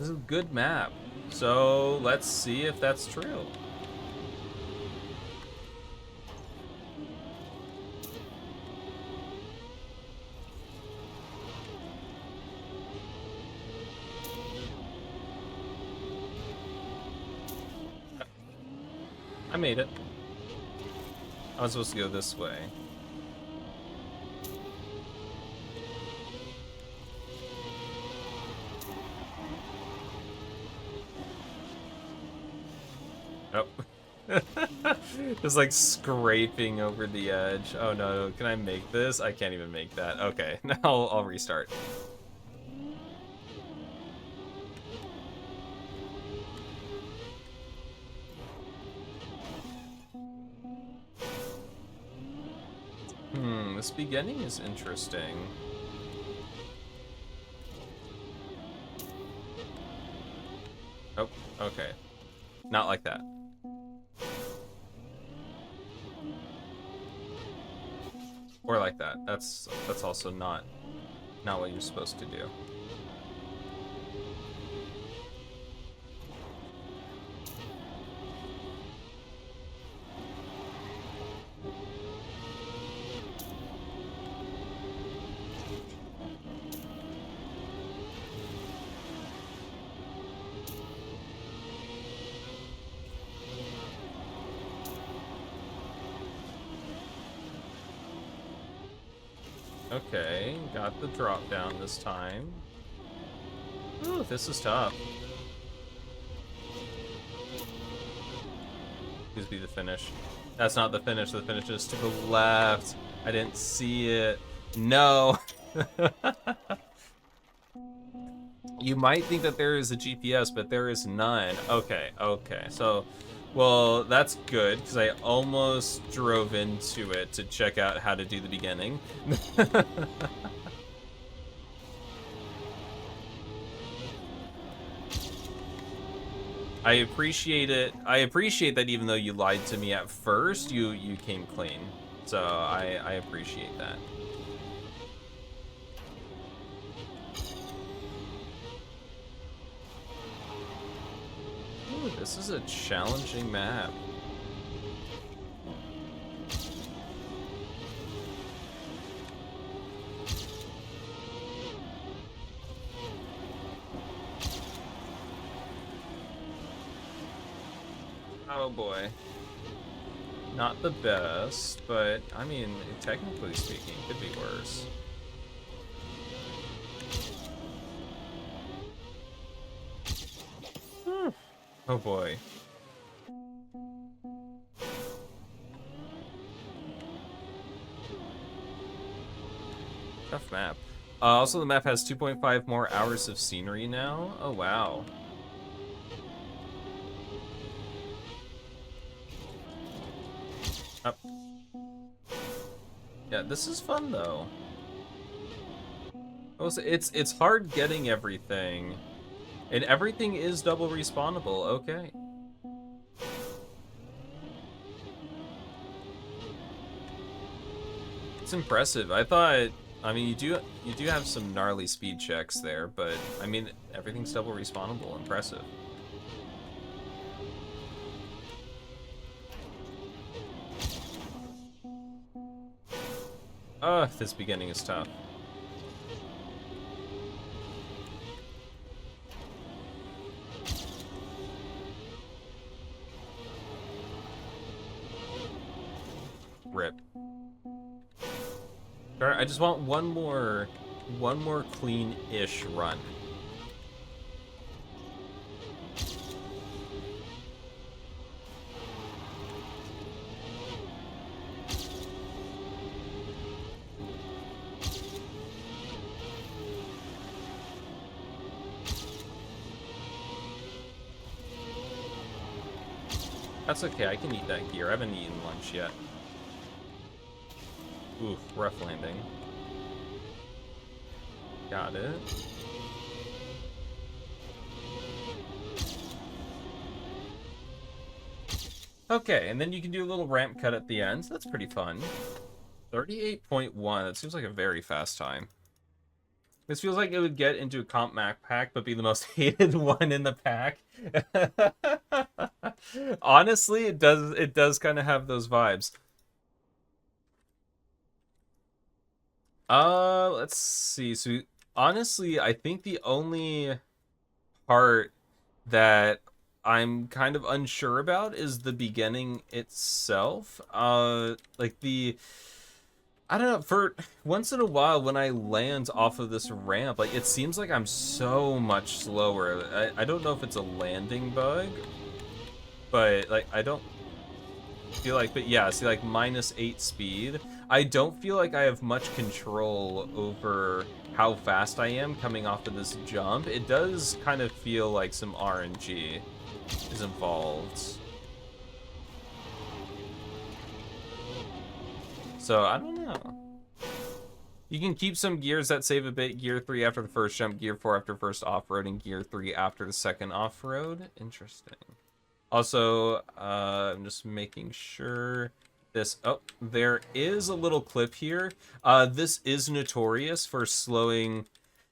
This is a good map. So let's see if that's true. I made it. I was supposed to go this way. Oh. Just like scraping over the edge. Oh no, can I make this? I can't even make that. Okay, now I'll restart. This beginning is interesting. Oh, okay. Not like that. Or like that. That's also not what you're supposed to do. Okay, got the drop down this time. Ooh, this is tough. Please be the finish. That's not the finish. The finish is to the left. I didn't see it. No. You might think that there is a GPS, but there is none. Okay, okay. So, well, that's good, because I almost drove into it to check out how to do the beginning. I appreciate it. I appreciate that even though you lied to me at first, you came clean. So I appreciate that. Ooh, this is a challenging map. Oh boy. Not the best, but I mean, technically speaking, it could be worse. Oh boy. Tough map. Also, the map has 2.5 more hours of scenery now. Oh wow. Up. Yeah, this is fun though. Also, it's hard getting everything, and everything is double respawnable. Okay. It's impressive. I mean, you do have some gnarly speed checks there, but I mean, everything's double respawnable. Impressive. This beginning is tough. Rip. Alright, I just want one more clean-ish run. That's okay, I can eat that gear. I haven't eaten lunch yet. Oof, rough landing. Got it. Okay, and then you can do a little ramp cut at the end. So that's pretty fun. 38.1. That seems like a very fast time. This feels like it would get into a comp map pack, but be the most hated one in the pack. Honestly, it does. It does kind of have those vibes. Let's see. So honestly, I think the only part that I'm kind of unsure about is the beginning itself. Like the I don't know, for once in a while when I land off of this ramp, like it seems like I'm so much slower. I don't know if it's a landing bug, but like I don't feel like, but yeah, see like -8 speed. I don't feel like I have much control over how fast I am coming off of this jump. It does kind of feel like some RNG is involved. So I don't know. You can keep some gears that save a bit. Gear 3 after the first jump, Gear 4 after first off-road, and Gear 3 after the second off-road. Interesting. Also, I'm just making sure this... Oh, there is a little clip here. This is notorious for slowing...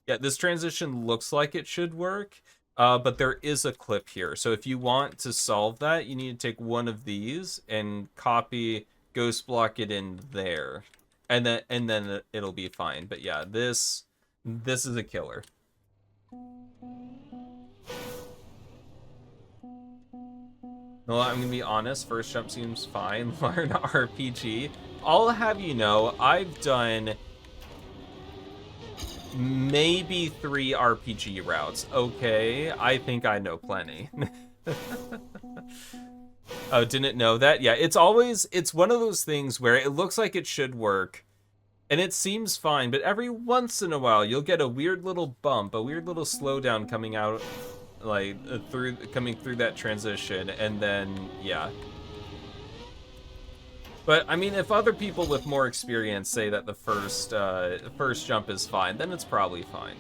Yeah, this transition looks like it should work, but there is a clip here. So if you want to solve that, you need to take one of these and copy, ghost block it in there. And then it'll be fine. But yeah, this is a killer. No, I'm gonna be honest, first jump seems fine. Learn RPG. I'll have you know, I've done maybe 3 RPG routes. Okay, I think I know plenty. Oh, didn't know that? Yeah, it's one of those things where it looks like it should work, and it seems fine, but every once in a while you'll get a weird little bump, a weird little slowdown coming out, like, coming through that transition, and then, yeah. But, I mean, if other people with more experience say that the first jump is fine, then it's probably fine.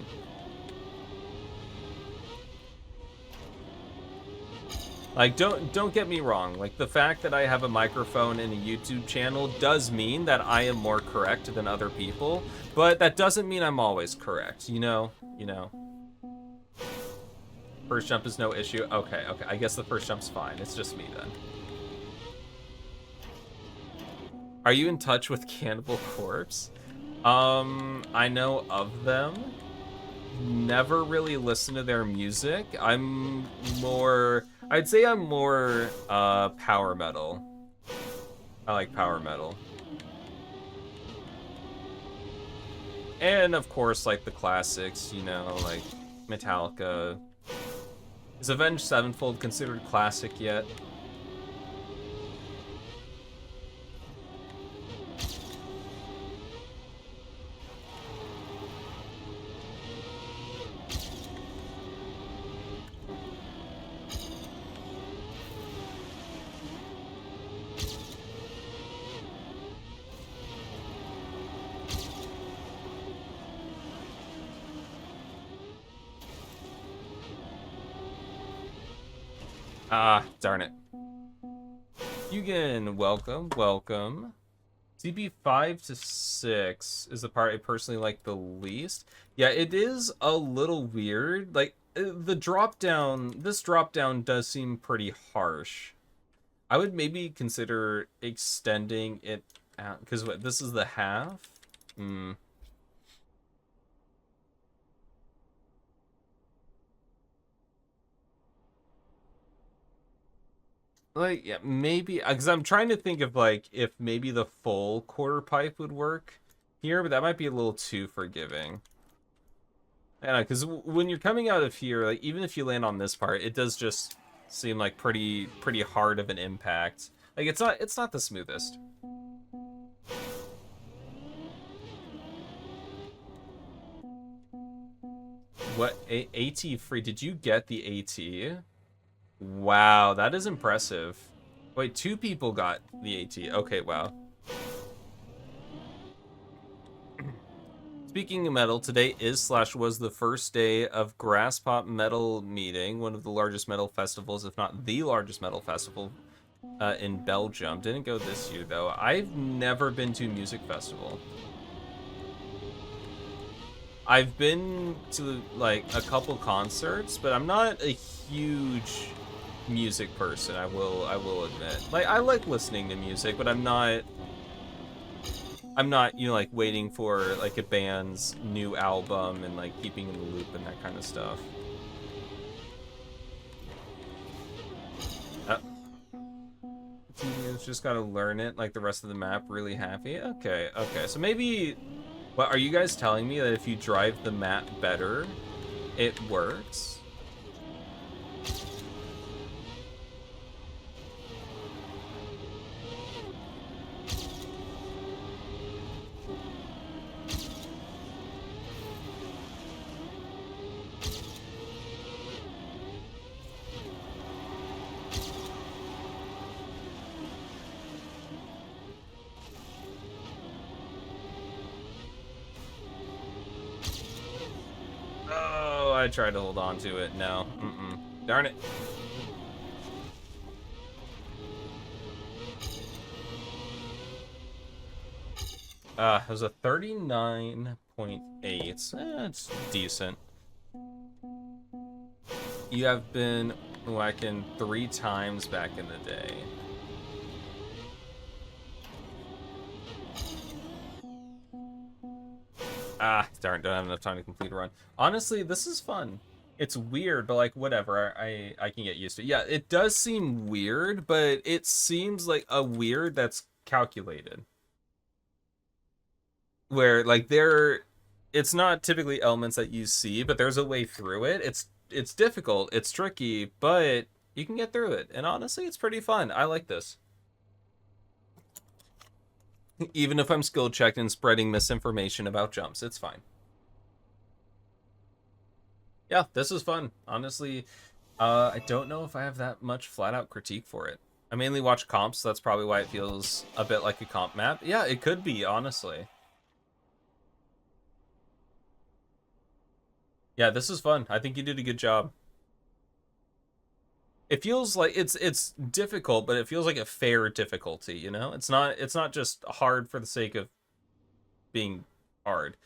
Like, don't get me wrong. Like, the fact that I have a microphone and a YouTube channel does mean that I am more correct than other people, but that doesn't mean I'm always correct, you know? You know. First jump is no issue. Okay, okay. I guess the first jump's fine. It's just me then. Are you in touch with Cannibal Corpse? I know of them. Never really listen to their music. I'd say I'm more power metal. I like power metal. And of course, like the classics, you know, like Metallica. Is Avenged Sevenfold considered classic yet? Ah, darn it. Hugan, welcome, welcome. CP 5 to 6 is the part I personally like the least. Yeah, it is a little weird. Like, the drop down, this drop down does seem pretty harsh. I would maybe consider extending it out, because what, this is the half? Hmm. Like, yeah, maybe, because I'm trying to think of, like, if maybe the full quarter pipe would work here, but that might be a little too forgiving. Yeah, because when you're coming out of here, like, even if you land on this part, it does just seem like pretty hard of an impact. Like, it's not the smoothest. What, AT free? Did you get the AT? Wow, that is impressive. Wait, 2 people got the AT. Okay, wow. Speaking of metal, today is/was the first day of Grasspop Metal Meeting, one of the largest metal festivals, if not the largest metal festival in Belgium. Didn't go this year, though. I've never been to a music festival. I've been to, like, a couple concerts, but I'm not a huge music person, I will admit. Like, I like listening to music, but I'm not, you know, like, waiting for, like, a band's new album and, like, keeping in the loop and that kind of stuff. TV's just gotta learn it, like the rest of the map, really happy. Okay, so maybe, what, are you guys telling me that if you drive the map better, it works? Oh, I tried to hold on to it. No. Darn it. It was a 39.8. It's decent. You have been whacking 3 times back in the day. Darn, don't have enough time to complete a run. Honestly, this is fun. It's weird, but like whatever, I can get used to it. Yeah, it does seem weird, but it seems like a weird that's calculated. Where like it's not typically elements that you see, but there's a way through it. It's difficult, it's tricky, but you can get through it. And honestly, it's pretty fun. I like this. Even if I'm skill checked and spreading misinformation about jumps, it's fine. Yeah, this is fun. Honestly, I don't know if I have that much flat out critique for it. I mainly watch comps, so that's probably why it feels a bit like a comp map. Yeah, it could be, honestly. Yeah, this is fun. I think you did a good job. It feels like it's difficult, but it feels like a fair difficulty, you know? It's not just hard for the sake of being hard.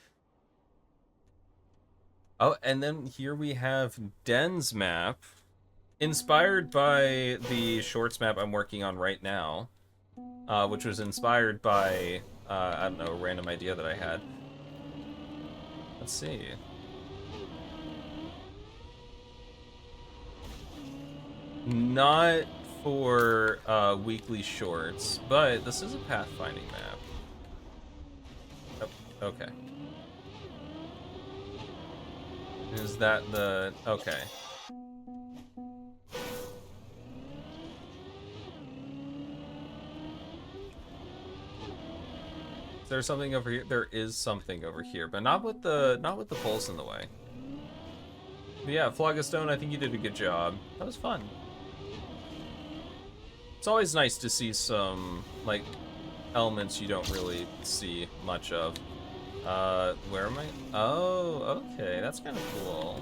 Oh, and then here we have Den's map, inspired by the shorts map I'm working on right now, which was inspired by, I don't know, a random idea that I had. Let's see. Not for weekly shorts, but this is a pathfinding map. Oh, okay. Is that the... okay. Is there something over here? There is something over here, but not with the poles in the way. But yeah, Phlogiston, I think you did a good job. That was fun. It's always nice to see some, like, elements you don't really see much of. Where am I? Oh, okay, that's kind of cool.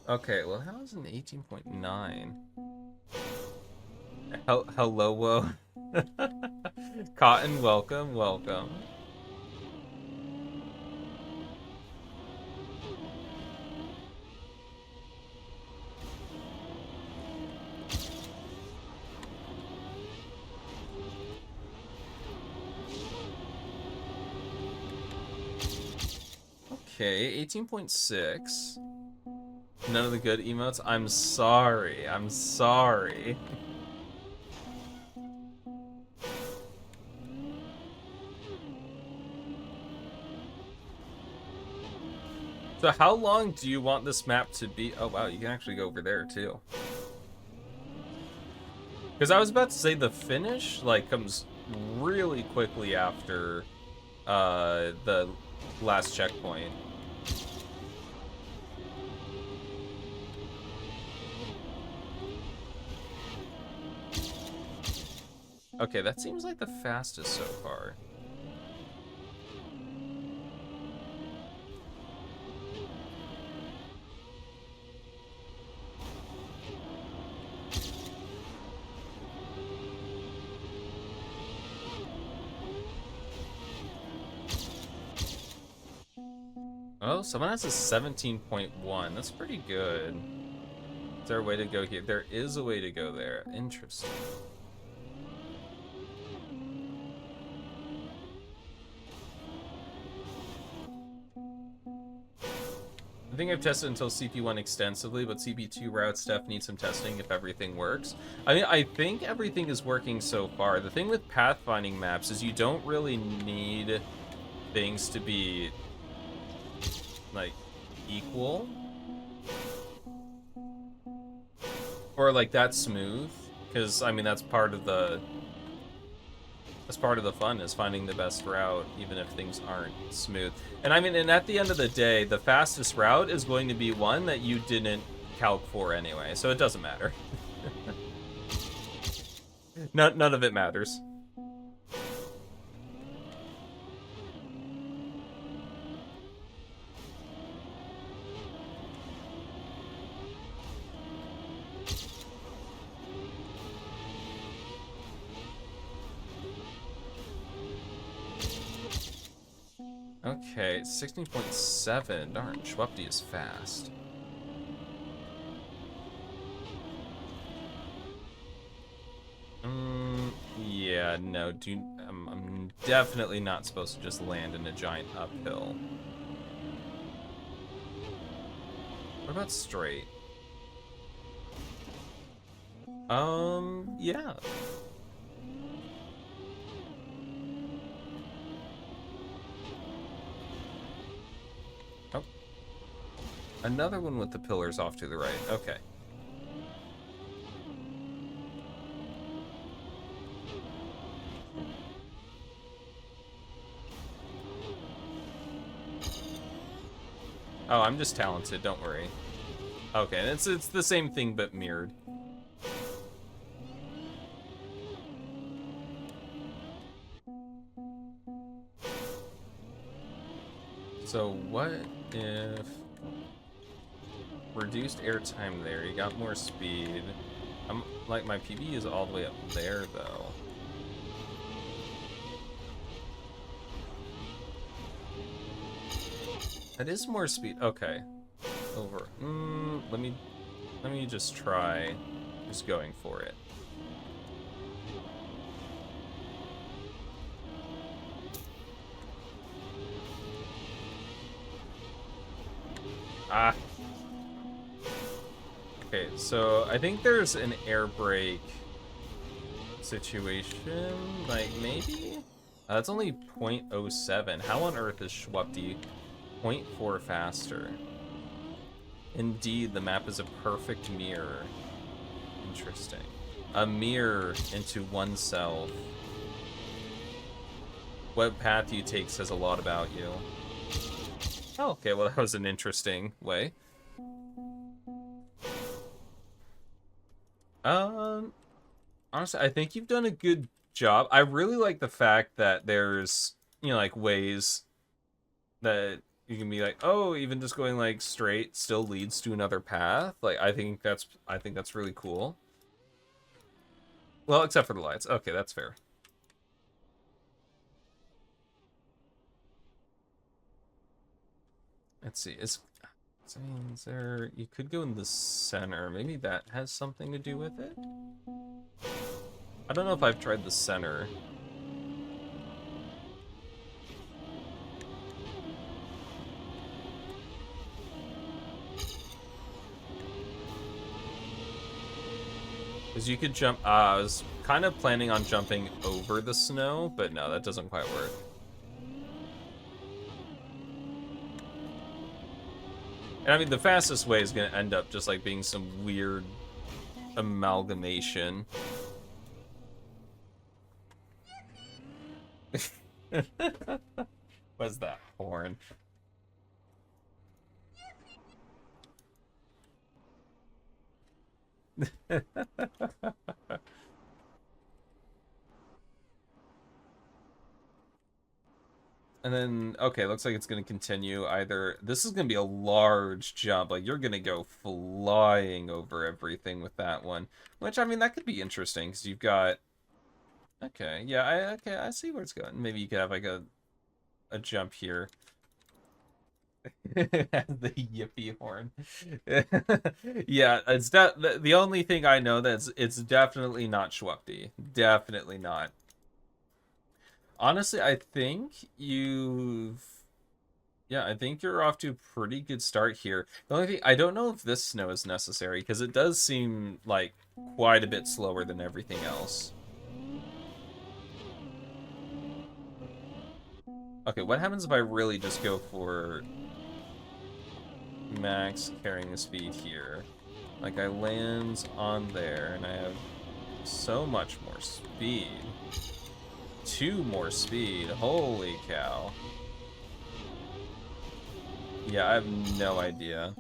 Okay, well, how is an 18.9? Hello, whoa. Cotton, welcome. Okay, 18.6. None of the good emotes? I'm sorry. So how long do you want this map to be? Oh wow, you can actually go over there too. Because I was about to say the finish, like, comes really quickly after the last checkpoint. Okay, that seems like the fastest so far. Oh, someone has a 17.1. That's pretty good. Is there a way to go here? There is a way to go there. Interesting. I think I've tested until CP1 extensively, but CP2 route stuff needs some testing if everything works. I mean, I think everything is working so far. The thing with pathfinding maps is you don't really need things to be, like, equal. Or, like, that smooth. Because, I mean, that's part of the fun, is finding the best route, even if things aren't smooth. And I mean, and at the end of the day, the fastest route is going to be one that you didn't calc for anyway, so it doesn't matter. None of it matters. Okay, 16.7. Darn, Schwupti is fast. Yeah, no, I'm definitely not supposed to just land in a giant uphill. What about straight? Yeah. Oh. Another one with the pillars off to the right. Okay. Oh, I'm just talented, don't worry. Okay, it's the same thing but mirrored. So what if reduced airtime there, you got more speed. I'm like, my PB is all the way up there though. That is more speed. Okay. Over. Let me just try just going for it. Ah. Okay, so I think there's an air brake situation, like maybe? That's only 0.07. How on earth is Schwupti 0.4 faster? Indeed, the map is a perfect mirror. Interesting. A mirror into oneself. What path you take says a lot about you. Oh, okay, well that was an interesting way. Honestly, I think you've done a good job. I really like the fact that there's, you know, like ways that you can be like, oh, even just going like straight still leads to another path. Like I think that's really cool. Well, except for the lights. Okay, that's fair. Let's see. Is there, you could go in the center. Maybe that has something to do with it. I don't know if I've tried the center. Because you could jump. I was kind of planning on jumping over the snow, but no, that doesn't quite work. And I mean, the fastest way is going to end up just like being some weird amalgamation. What's that horn? And then, okay, looks like it's going to continue either. This is going to be a large jump. Like, you're going to go flying over everything with that one. Which, I mean, that could be interesting, because you've got... Okay, yeah, okay, I see where it's going. Maybe you could have, like, a jump here. The yippee horn. Yeah, it's the only thing I know that's it's definitely not Schwupti. Definitely not. Honestly, I think you've yeah, I think you're off to a pretty good start here. The only thing I don't know if this snow is necessary because it does seem like quite a bit slower than everything else. Okay, what happens if I really just go for max carrying the speed here? Like I land on there and I have so much more speed. 2 more speed. Holy cow. Yeah, I have no idea.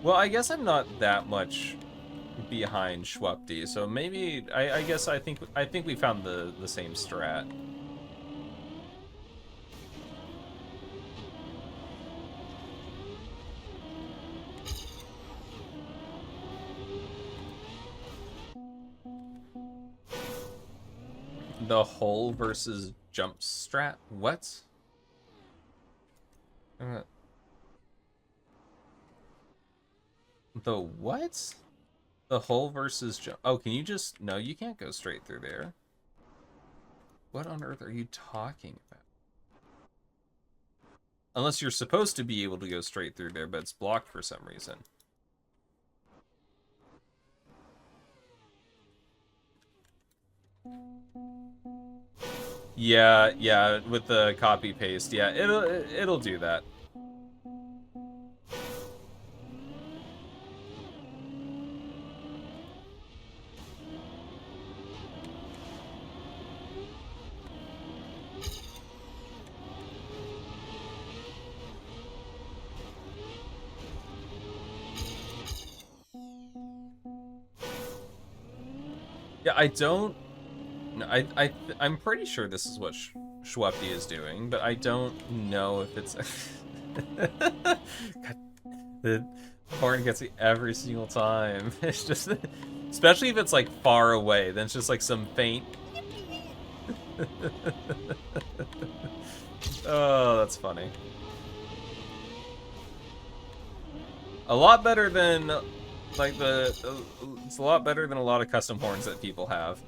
Well, I guess I'm not that much behind Schwupti, so maybe I guess I think we found the same strat. The hole versus jump strat? What? The what? The hole versus jump. Oh, can you just... No, you can't go straight through there. What on earth are you talking about? Unless you're supposed to be able to go straight through there, but it's blocked for some reason. Yeah, yeah, with the copy paste. Yeah, it'll do that. Yeah, I don't... I'm pretty sure this is what Schwupti is doing, but I don't know if it's... God, the horn gets me every single time. It's just... Especially if it's, like, far away, then it's just, like, some faint... Oh, that's funny. A lot better than, like, it's a lot better than a lot of custom horns that people have.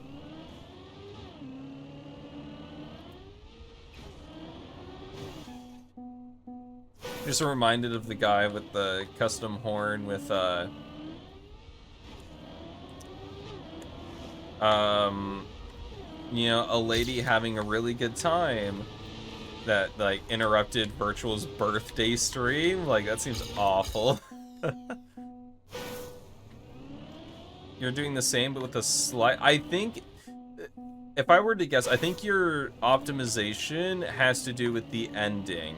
Just reminded of the guy with the custom horn with, you know, a lady having a really good time that, like, interrupted Virtual's birthday stream. Like, that seems awful. You're doing the same, but with a slight... I think, if I were to guess, I think your optimization has to do with the ending.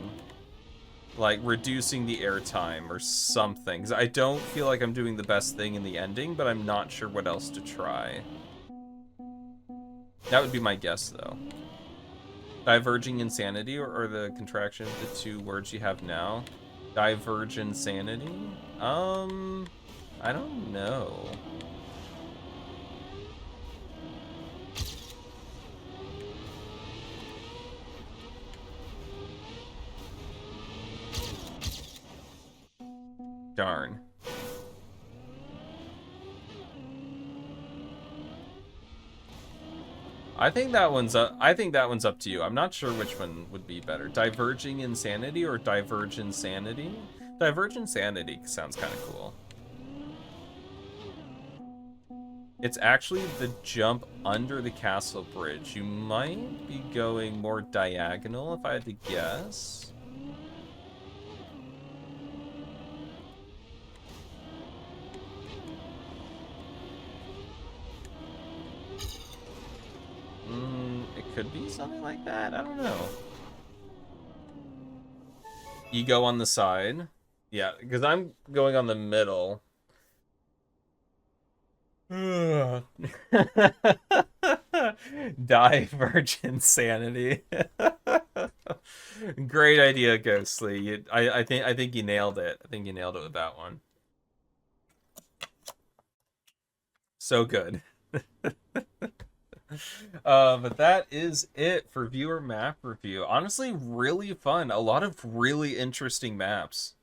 Like, reducing the airtime or something. Because I don't feel like I'm doing the best thing in the ending, but I'm not sure what else to try. That would be my guess, though. Diverging insanity, or the contraction of the 2 words you have now? Diverge insanity? I don't know. Darn. I think that one's up to you. I'm not sure which one would be better. Diverging insanity or diverge insanity? Diverge insanity sounds kind of cool. It's actually the jump under the castle bridge. You might be going more diagonal if I had to guess. It could be something like that. I don't know. You go on the side. Yeah, because I'm going on the middle. Divergent sanity. Great idea, Ghostly. I think you nailed it. I think you nailed it with that one. So good. But that is it for viewer map review. Honestly, really fun. A lot of really interesting maps.